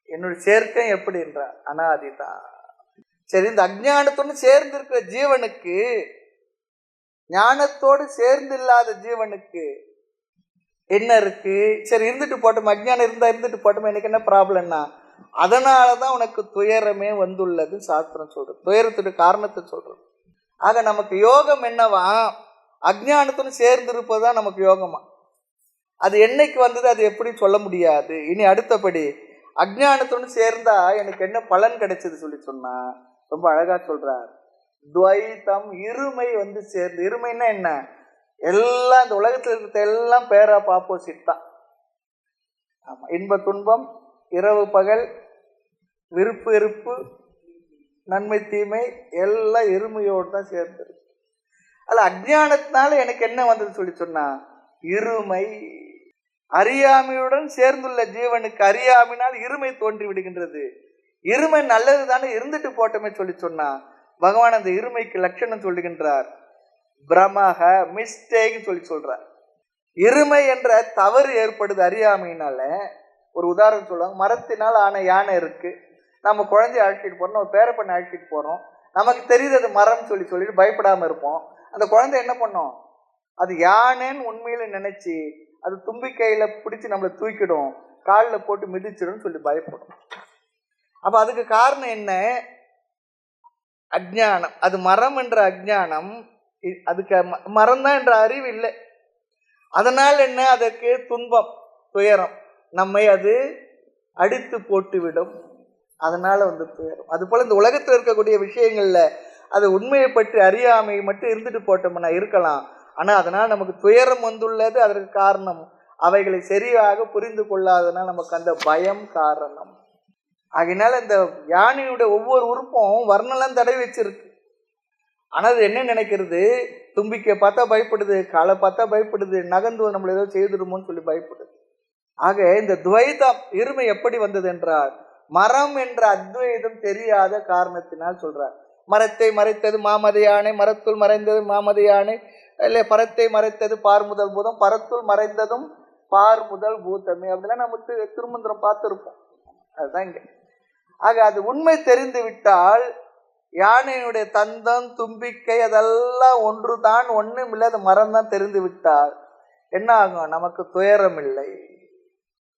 என்னுடைய சேர்க்கை எப்படி என்றார்? அனாதி தான். சரி, இந்த அஞ்ஞானத்துடன் சேர்ந்து இருக்கிற ஜீவனுக்கு, ஞானத்தோடு சேர்ந்து இல்லாத ஜீவனுக்கு என்ன இருக்கு? சரி, இருந்துட்டு போட்டோம், அஞ்ஞானம் இருந்தா இருந்துட்டு போட்டோம், எனக்கு என்ன ப்ராப்ளம்னா, அதனாலதான் உனக்கு துயரமே வந்துள்ளது சாஸ்திரம் சொல்றது. துயரத்துடைய காரணத்தை சொல்றது. ஆக நமக்கு யோகம் என்னவா? அஞ்ஞானத்துடன் சேர்ந்து இருப்பதுதான் நமக்கு யோகமா. அது என்னைக்கு வந்தது, அது எப்படி சொல்ல முடியாது. இனி அடுத்தபடி அஞ்ஞானத்துடன் சேர்ந்தா எனக்கு என்ன பலன் கிடைச்சது சொல்லி சொன்னா ரொம்ப அழகா சொல்றார். துவைத்தம், இருமை வந்து சேர்ந்து. இருமைன்னா என்ன? எல்லாம் இந்த உலகத்தில் இருக்கிற எல்லாம் பேர் ஆஃப் ஆப்போசிட் தான். ஆமா, இன்ப துன்பம், இரவு பகல், விருப்பு வெறுப்பு, நன்மை தீமை எல்லாம் இருமையோடு தான் சேர்ந்துருக்கு. அதில் அஞ்ஞானத்தினால எனக்கு என்ன வந்தது சொல்லி சொன்னா இருமை. அறியாமையுடன் சேர்ந்துள்ள ஜீவனுக்கு அறியாமையினால் இருமை தோன்றி விடுகின்றது. இருமை நல்லது தானே, இருந்துட்டு போட்டோமே சொல்லி சொன்னா பகவான் அந்த இருமைக்கு லட்சணம் சொல்லுகின்றார். பிரமக, மிஸ்டேக் சொல்லி சொல்றார். இருமை என்ற தவறு ஏற்படுது அறியாமையினால. ஒரு உதாரணம் சொல்லுவாங்க, மரத்தினால் ஆன யானை இருக்கு, நம்ம குழந்தைய அழைச்சிட்டு போறோம், நம்ம பேர பண்ண அழைச்சிட்டு போறோம், நமக்கு தெரியுது அது மரம் சொல்லிட்டு பயப்படாம இருப்போம். அந்த குழந்தை என்ன பண்ணும்? அது யானைன்னு உண்மையில நினைச்சு அது தும்பிக்கையில பிடிச்சி நம்மளை தூக்கிடும், காலில் போட்டு மிதிச்சிடும் சொல்லி பயப்படும். அப்ப அதுக்கு காரணம் என்ன? அஞ்ஞானம். அது மரம் என்ற அஞ்ஞானம், அதுக்கு மரம் தான் என்ற அறிவு இல்லை. அதனால் என்ன? அதற்கு துன்பம், துயரம், நம்மை அது அடித்து போட்டு விடும். அதனால வந்து துயரம். அது போல இந்த உலகத்தில் இருக்கக்கூடிய விஷயங்கள்ல அது உண்மையை பற்றி அறியாமை மட்டும் இருந்துட்டு போட்டோம்னா இருக்கலாம். ஆனால் அதனால் நமக்கு துயரம் வந்துள்ளது. அதற்கு காரணம் அவைகளை சரியாக புரிந்து கொள்ளாதனால் நமக்கு அந்த பயம் காரணம். ஆகையினால இந்த யானையுடைய ஒவ்வொரு உறுப்பும் வர்ணலாம் தடை வச்சிருக்கு. ஆனால் அது என்ன நினைக்கிறது, தும்பிக்கை பார்த்தா பயப்படுது, காலை பார்த்தா பயப்படுது, நகர்ந்து நம்மளை ஏதோ செய்துடுமோன்னு சொல்லி பயப்படுது. ஆக இந்த துவைதம் இருமை எப்படி வந்தது என்றால் மரம் என்ற அத்வைதம் தெரியாத காரணத்தினால் சொல்றார். மரத்தை மறைத்தது மாமத யானை, மரத்துள் மறைந்தது மாமத யானை, இல்லை பரத்தை மறைத்தது பார் முதல் பூதம், பரத்துள் மறைந்ததும் பார் முதல் பூதமே அப்படிலாம் நம்ம திருமந்திரம் பார்த்துருப்போம். அதுதான் இங்க. ஆக அது உண்மை தெரிந்து விட்டால் யானையினுடைய தந்தம் தும்பிக்கை அதெல்லாம் ஒன்று தான், ஒன்றும் இல்லை, அது மரம் தான் தெரிந்து விட்டால் என்ன ஆகும், நமக்கு துயரம் இல்லை.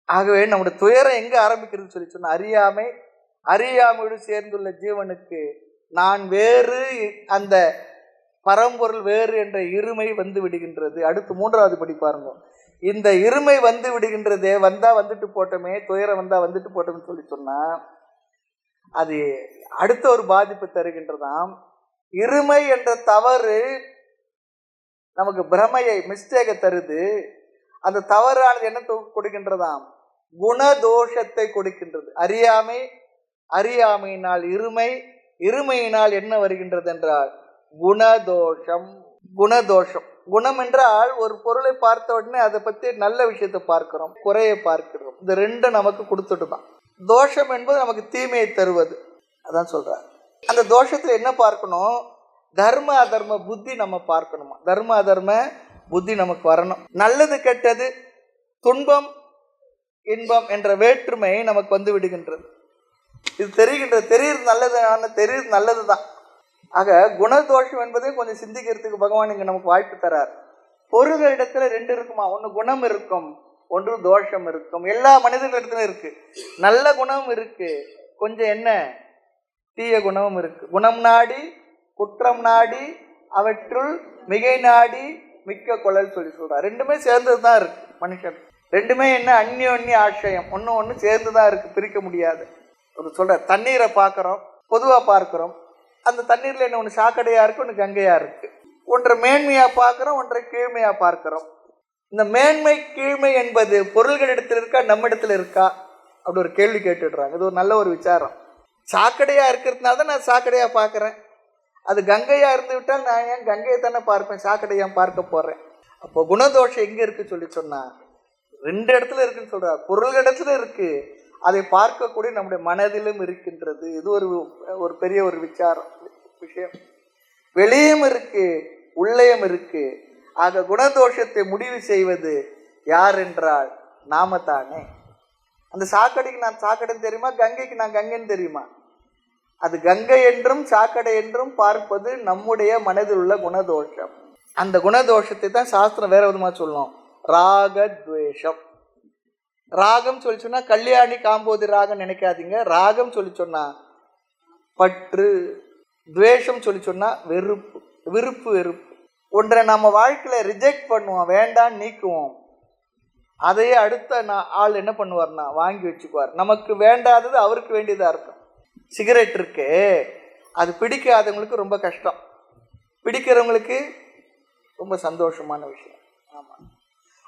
ஆகவே நம்முடைய துயரம் எங்க ஆரம்பிக்கிறது சொல்லி சொன்ன அறியாமை. அறியாமையோடு சேர்ந்துள்ள ஜீவனுக்கு நான் வேறு, அந்த பரம்பொருள் வேறு என்ற இருமை வந்து விடுகின்றது. அடுத்து 3வது படி பாருங்க. இந்த இருமை வந்து விடுகின்றதே, வந்தா வந்துட்டு போட்டோமே, துயரம் வந்தா வந்துட்டு போட்டோம்னு சொல்லி சொன்னா அது அடுத்த ஒரு பாதிப்பு தருகின்றதாம். இருமை என்ற தவறு நமக்கு பிரமையை, மிஸ்டேக்கை தருது. அந்த தவறானது என்ன கொடுக்கின்றதாம், குணதோஷத்தை கொடுக்கின்றது. அறியாமை, அறியாமையினால் இருமை, இருமையினால் என்ன வருகின்றது என்றால் குணதோஷம். குணதோஷம், குணம் என்றால் ஒரு பொருளை பார்த்த உடனே அதை பற்றி நல்ல விஷயத்தை பார்க்கிறோம், குறையை பார்க்கிறோம். இந்த ரெண்டும் நமக்கு கொடுத்துட்டு தான். தோஷம் என்பது நமக்கு தீமையை தருவது. அதான் சொல்றார். அந்த தோஷத்தில் என்ன பார்க்கணும், தர்ம அதர்ம புத்தி நம்ம பார்க்கணுமா. தர்ம அதர்ம புத்தி நமக்கு வரணும். நல்லது கெட்டது, துன்பம் இன்பம் என்ற வேற்றுமை நமக்கு வந்து விடுகின்றது. இது தெரிகின்றது, தெரியுது நல்லது, தெரியுது நல்லது தான். ஆக குணதோஷம் என்பதை கொஞ்சம் சிந்திக்கிறதுக்கு பகவான் இங்கே நமக்கு வாய்ப்பு தரார். பொருளிடத்துல 2 இருக்குமா, ஒன்று குணம் இருக்கும், ஒன்று தோஷம் இருக்கும். எல்லா மனிதர்களிடத்துல இருக்கு. நல்ல குணமும் இருக்கு, கொஞ்சம் என்ன தீய குணமும் இருக்கு. குணம் நாடி குற்றம் நாடி அவற்றுள் மிகை நாடி மிக்க கொள்ளல் சொல்லி சொல்றார். ரெண்டுமே சேர்ந்தது தான் இருக்கு மனுஷன். ரெண்டுமே என்ன, அந்யோன்ய ஆசிரியம், ஒன்று சேர்ந்து தான் இருக்கு, பிரிக்க முடியாது. ஒரு சொல்ற தண்ணீரை பார்க்குறோம், பொதுவாக பார்க்குறோம். அந்த தண்ணீரில் என்ன, ஒன்று சாக்கடையாக இருக்குது, ஒன்று கங்கையாக இருக்குது. ஒன்றை மேன்மையாக பார்க்குறோம், ஒன்றை கீழ்மையாக பார்க்குறோம். இந்த மேன்மை கீழ்மை என்பது பொருள்களிடத்தில் இருக்கா, நம்மிடத்தில் இருக்கா அப்படி ஒரு கேள்வி கேட்டுடுறாங்க. இது ஒரு நல்ல ஒரு விசாரம். சாக்கடையாக இருக்கிறதுனால தான் நான் சாக்கடையாக பார்க்குறேன். அது கங்கையாக இருந்து விட்டால் நான் ஏன் கங்கையை தானே பார்ப்பேன், சாக்கடையாக பார்க்க போகிறேன். அப்போ குணதோஷம் எங்கே இருக்குது சொல்லி சொன்னால் 2 இடத்துல இருக்குன்னு சொல்கிறார். பொருள்களிடத்துல இருக்குது, அதை பார்க்கக்கூடிய நம்முடைய மனதிலும் இருக்கின்றது. இது ஒரு பெரிய ஒரு விஷயம். வெளியும் இருக்கு, உள்ளேயும் இருக்கு. ஆக குணதோஷத்தை முடிவு செய்வது யார் என்றால் நாம தானே. அந்த சாக்கடைக்கு நான் சாக்கடைன்னு தெரியுமா, கங்கைக்கு நான் கங்கைன்னு தெரியுமா? அது கங்கை என்றும் சாக்கடை என்றும் பார்ப்பது நம்முடைய மனதில் உள்ள குணதோஷம். அந்த குணதோஷத்தை தான் சாஸ்திரம் வேற விதமா சொல்லும், ராகத்வேஷம். ராகம் சொல்லி சொன்னா கல்யாணி காம்போதி ராகம் நினைக்காதீங்க. ராகம் சொல்லி சொன்னா பற்று, துவேஷம் சொல்லி சொன்னா வெறுப்பு, விருப்பு வெறுப்பு. ஒன்றை நம்ம வாழ்க்கையில் ரிஜெக்ட் பண்ணுவோம், வேண்டான்னு நீக்குவோம். அதையே அடுத்த ஆள் என்ன பண்ணுவார்னா வாங்கி வச்சுக்குவார். நமக்கு வேண்டாதது அவருக்கு வேண்டியதாக இருக்கும். சிகரெட் இருக்கு, அது பிடிக்காதவங்களுக்கு ரொம்ப கஷ்டம், பிடிக்கிறவங்களுக்கு ரொம்ப சந்தோஷமான விஷயம். ஆமாம்,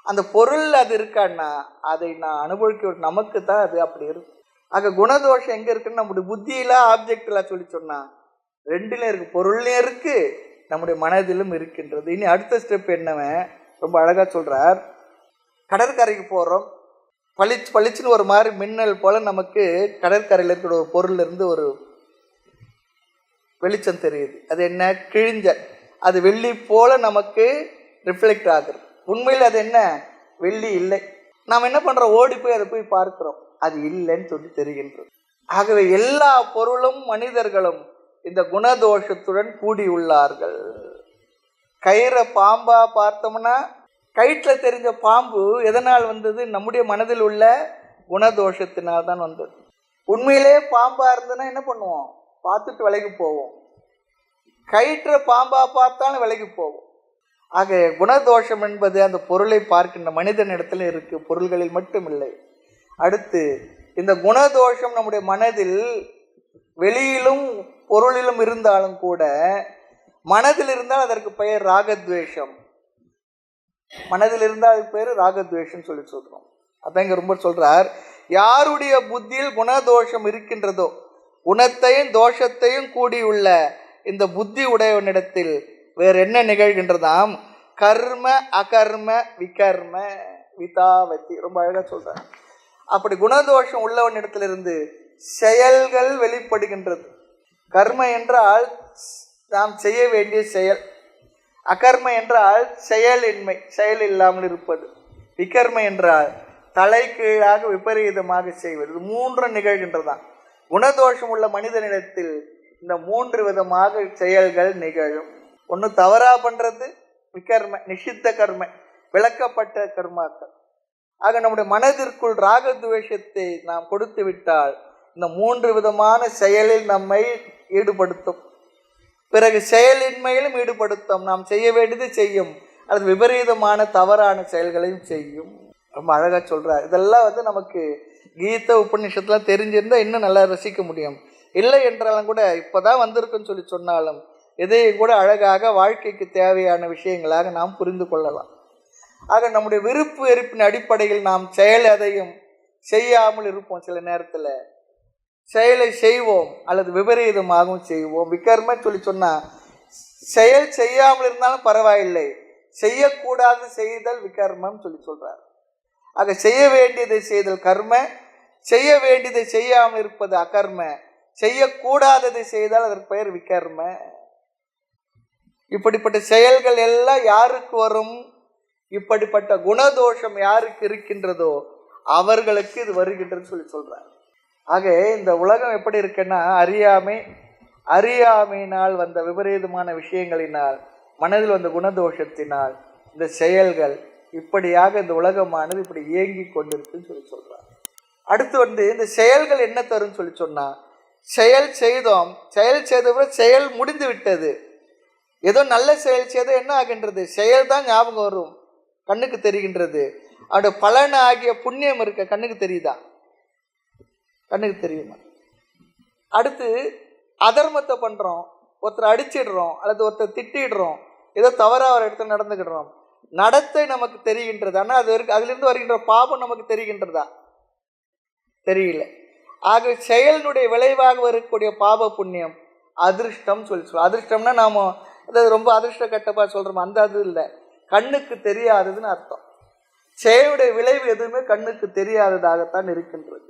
அந்த பொருள் அது இருக்கான்னா அதை நான் அனுபவிக்க, நமக்கு தான் அது அப்படி இருக்கு. ஆக குணதோஷம் எங்கே இருக்குன்னு நம்முடைய புத்தியில ஆப்ஜெக்டில் சொல்லி சொன்னால் 2லையும் இருக்குது, பொருள்லையும் இருக்குது, நம்முடைய மனதிலும் இருக்கின்றது. இனி அடுத்த ஸ்டெப் என்னவன் ரொம்ப அழகாக சொல்கிறார். கடற்கரைக்கு போகிறோம், பளிச்சுன்னு ஒரு மாதிரி மின்னல் போல் நமக்கு கடற்கரையில் இருக்கிற ஒரு பொருள் இருந்து ஒரு வெளிச்சம் தெரியுது. அது என்ன, கிழிஞ்ச, அது வெள்ளி போல் நமக்கு ரிஃப்ளெக்ட் ஆகுது. உண்மையில் அது என்ன, வெள்ளி இல்லை. நாம் என்ன பண்ணுறோம், ஓடி போய் அதை போய் பார்க்குறோம், அது இல்லைன்னு சொல்லி தெரிகின்றது. ஆகவே எல்லா பொருளும் மனிதர்களும் இந்த குணதோஷத்துடன் கூடியுள்ளார்கள். கயிறை பாம்பா பார்த்தோம்னா கயிற்றில் தெரிஞ்ச பாம்பு எதனால் வந்தது, நம்முடைய மனதில் உள்ள குணதோஷத்தினால் தான் வந்தது. உண்மையிலே பாம்பா இருந்ததுன்னா என்ன பண்ணுவோம், பார்த்துட்டு விலகி போவோம். கயிற்றை பாம்பா பார்த்தாலும் விலகி போவோம். ஆக குணதோஷம் என்பது அந்த பொருளை பார்க்கின்ற மனிதனிடத்தில் இருக்கு, பொருள்களில் மட்டும் இல்லை. அடுத்து இந்த குணதோஷம் நம்முடைய மனதில் வெளியிலும் பொருளிலும் இருந்தாலும் கூட மனதில் இருந்தால் அதற்கு பெயர் ராகத்வேஷம். மனதில் இருந்தால் அதுக்கு பேர் ராகத்வேஷம் சொல்லி சொல்றோம். அதான் இங்க ரொம்ப சொல்றார், யாருடைய புத்தியில் குணதோஷம் இருக்கின்றதோ, குணத்தையும் தோஷத்தையும் கூடியுள்ள இந்த புத்தி உடையவனிடத்தில் வேற என்ன நிகழ்கின்றதாம்? கர்ம அகர்ம விகர்ம விதாவதி. ரொம்ப அழகா சொல்றார். அப்படி குணதோஷம் உள்ளவனிடத்திலிருந்து செயல்கள் வெளிப்படுகின்றது. கர்ம என்றால் நாம் செய்ய வேண்டிய செயல், அகர்ம என்றால் செயலின்மை, செயல் இல்லாமல் இருப்பது, விகர்ம என்றால் தலை கீழாக விபரீதமாக செய்வது. இது மூன்றும் நிகழ்கின்றதான். குணதோஷம் உள்ள மனிதனிடத்தில் இந்த 3 விதமாக செயல்கள் நிகழும். ஒன்று தவறா பண்றது விகர்ம, நிஷித்த கர்ம, விளக்கப்பட்ட கர்மாக்கள். ஆக நம்முடைய மனதிற்குள் ராகத்வேஷத்தை நாம் கொடுத்து விட்டால் இந்த 3 விதமான செயலில் நம்மை ஈடுபடுத்தும். பிறகு செயலின்மையிலும் ஈடுபடுத்தும். நாம் செய்ய வேண்டியது செய்யும், அல்லது விபரீதமான தவறான செயல்களையும் செய்யும். ரொம்ப அழகா சொல்றார். இதெல்லாம் நமக்கு கீத உபநிஷத்துலாம் தெரிஞ்சிருந்தால் இன்னும் நல்லா ரசிக்க முடியும். இல்லை என்றாலும் கூட இப்போதான் வந்திருக்குன்னு சொல்லி சொன்னாலும் இதையும் கூட அழகாக வாழ்க்கைக்கு தேவையான விஷயங்களாக நாம் புரிந்து கொள்ளலாம். ஆக நம்முடைய விருப்பு வெறுப்பின் அடிப்படையில் நாம் செயல் எதையும் செய்யாமல் இருப்போம். சில நேரத்தில் செயலை செய்வோம் அல்லது விபரீதமாகவும் செய்வோம். விகர்ம சொல்லி சொன்னால் செயல் செய்யாமல் இருந்தாலும் பரவாயில்லை, செய்யக்கூடாது செய்தல் விகர்மம் சொல்லி சொல்றார். ஆக செய்ய வேண்டியதை செய்தல் கர்ம, செய்ய வேண்டியதை செய்யாமல் இருப்பது அகர்ம, செய்யக்கூடாததை செய்தால் அதற்கு பெயர் விகர்ம. இப்படிப்பட்ட செயல்கள் எல்லாம் யாருக்கு வரும்? இப்படிப்பட்ட குணதோஷம் யாருக்கு இருக்கின்றதோ அவர்களுக்கு இது வருகின்றது சொல்லி சொல்றார். ஆக இந்த உலகம் எப்படி இருக்குன்னா, அறியாமையினால் வந்த விபரீதமான விஷயங்களினால், மனதில் வந்த குணதோஷத்தினால் இந்த செயல்கள் இப்படியாக இந்த உலகமானது இப்படி இயங்கி கொண்டிருக்குன்னு சொல்லி சொல்றார். அடுத்து இந்த செயல்கள் என்ன தரும் சொல்லி சொன்னா, செயல் செய்தோம், செயல் செய்த செயல் முடிந்து விட்டது. ஏதோ நல்ல செயல் செய்த என்ன ஆகின்றது? செயல் தான் ஞாபகம் வரும், கண்ணுக்கு தெரிகின்றது. அவருடைய பலன் ஆகிய புண்ணியம் இருக்க கண்ணுக்கு தெரியுதா? கண்ணுக்கு தெரியுமா? அடுத்து அதர்மத்தை பண்றோம், ஒருத்தர் அடிச்சிடுறோம் அல்லது ஒருத்தர் திட்டிடுறோம், ஏதோ தவறாக ஒரு இடத்துல நடந்துக்கிடுறோம், நடத்தை நமக்கு தெரிகின்றது. ஆனால் அதிலிருந்து வருகின்ற பாபம் நமக்கு தெரிகின்றதா? தெரியல. ஆக செயலினுடைய விளைவாக வரக்கூடிய பாப புண்ணியம் அதிர்ஷ்டம் சொல்லி அதிர்ஷ்டம்னா நாம அதாவது ரொம்ப அதிர்ஷ்ட கட்டப்பா சொல்றோம், அந்த அது இல்லை, கண்ணுக்கு தெரியாததுன்னு அர்த்தம். செயலுடைய விளைவு எதுவுமே கண்ணுக்கு தெரியாததாகத்தான் இருக்கின்றது.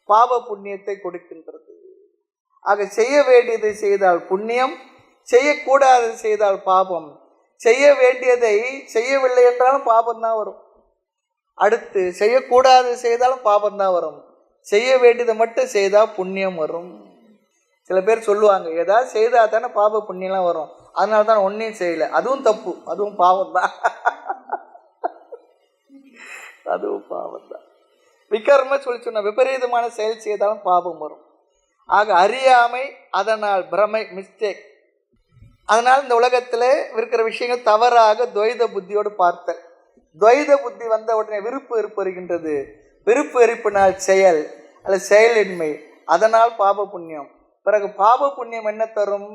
பாப புண்ணியத்தை கொடுக்கின்றது. ஆக செய்ய வேண்டியதை செய்தால் புண்ணியம், செய்யக்கூடாததை செய்தால் பாபம். செய்ய வேண்டியதை செய்யவில்லை என்றாலும் பாபம்தான் வரும். அடுத்து செய்யக்கூடாது செய்தாலும் பாபம்தான் வரும். செய்ய வேண்டியதை மட்டும் செய்தால் புண்ணியம் வரும். சில பேர் சொல்லுவாங்க, ஏதாவது செய்தா தானே பாப புண்ணியம்லாம் வரும், அதனால தான் ஒன்றையும் செய்யலை. அதுவும் தப்பு, அதுவும் பாவம் தான். அதுவும் பாவம் தான். விகர்ம சொல்லி சொன்ன விபரீதமான செயல் செய்தாலும் பாபம் வரும். ஆக அறியாமை, அதனால் பிரமை, மிஸ்டேக். அதனால் இந்த உலகத்தில் இருக்கிற விஷயங்கள் தவறாக துவைத புத்தியோடு பார்த்தல். துவைத புத்தி வந்த உடனே விருப்பு வெறுப்பு வருகின்றது. விருப்பு வெறுப்பினால் செயல் அல்லது செயலின்மை, அதனால் பாப புண்ணியம். பிறகு பாப புண்ணியம் என்ன தரும்?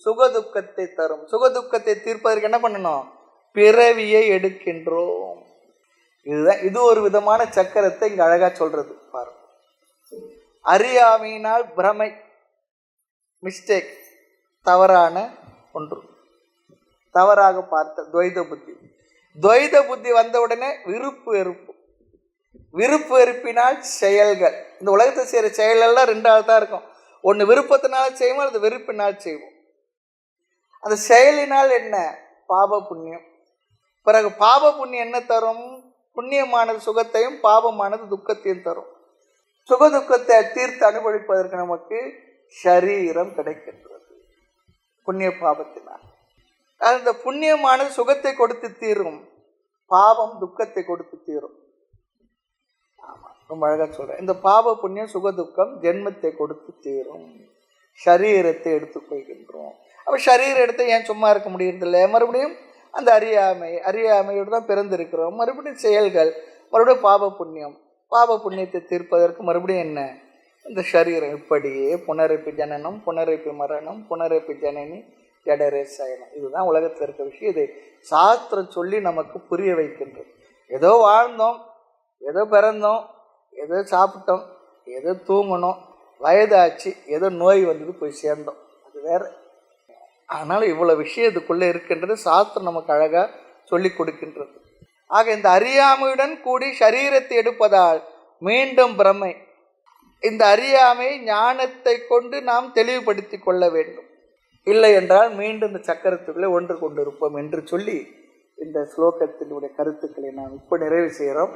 சுகதுக்கத்தை தரும். சுகதுக்கத்தை தீர்ப்பதற்கு என்ன பண்ணணும்? பிறவியை எடுக்கின்றோம். இது ஒரு விதமான சக்கரத்தை இங்க அழகா சொல்றது பாருங்க. அறியாமையினால் பிரமை, மிஸ்டேக், தவறான ஒன்று, தவறாக பார்த்த துவைத புத்தி. துவைத புத்தி வந்த உடனே விருப்பு வெறுப்பு. விருப்பு வெறுப்பினால் செயல்கள். இந்த உலகத்தை செய்கிற செயலெல்லாம் 2 தான் இருக்கும். ஒன்று விருப்பத்தினால செய்வோம், அல்லது வெறுப்பினால் செய்வோம். அந்த செயலினால் என்ன? பாப புண்ணியம். பிறகு பாப புண்ணியம் என்ன தரும்? புண்ணியமானது சுகத்தையும் பாபமானது துக்கத்தையும் தரும். சுக துக்கத்தை தீர்த்து அனுபவிப்பதற்கு நமக்கு ஷரீரம் கிடைக்கின்றது புண்ணிய பாபத்தினால். அந்த புண்ணியமானது சுகத்தை கொடுத்து தீரும், பாவம் துக்கத்தை கொடுத்து தீரும். ஆமா, ரொம்ப அழகா சொல்றேன். இந்த பாப புண்ணியம் சுக துக்கம் ஜென்மத்தை கொடுத்து தீரும். ஷரீரத்தை எடுத்துக்கொள்கின்றோம். அப்போ ஷரீரம் எடுத்து ஏன் சும்மா இருக்க முடியறதில்லை? மறுபடியும் அந்த அறியாமையோடு தான் பிறந்திருக்கிறோம். மறுபடியும் செயல்கள், மறுபடியும் பாப புண்ணியம். பாப புண்ணியத்தை தீர்ப்பதற்கு மறுபடியும் என்ன? இந்த சரீரம் இப்படியே புனரப்பி ஜனனம், புனரப்பி மரணம், புனரப்பி ஜனனி, ஜடரே சயனம். இதுதான் உலகத்தில் இருக்க விஷயம். இதை சாஸ்திரம் சொல்லி நமக்கு புரிய வைக்கின்றது. ஏதோ வாழ்ந்தோம், ஏதோ பிறந்தோம், ஏதோ சாப்பிட்டோம், ஏதோ தூங்கணும், வயதாச்சு, ஏதோ நோய் வந்தது போய் சேர்ந்தோம், அது வேற. அதனால் இவ்வளோ விஷயம் இதுக்குள்ளே இருக்கின்றது. சாஸ்திரம் நமக்கு அழகாக சொல்லி கொடுக்கின்றது. ஆக இந்த அறியாமையுடன் கூடி சரீரத்தை எடுப்பதால் மீண்டும் பிரமை. இந்த அறியாமை ஞானத்தை கொண்டு நாம் தெளிவுபடுத்தி கொள்ள வேண்டும். இல்லை என்றால் மீண்டும் இந்த சக்கரத்துக்குள்ளே ஒன்று கொண்டிருப்போம் என்று சொல்லி இந்த ஸ்லோகத்தினுடைய கருத்துக்களை நாம் இப்போ நிறைவு செய்கிறோம்.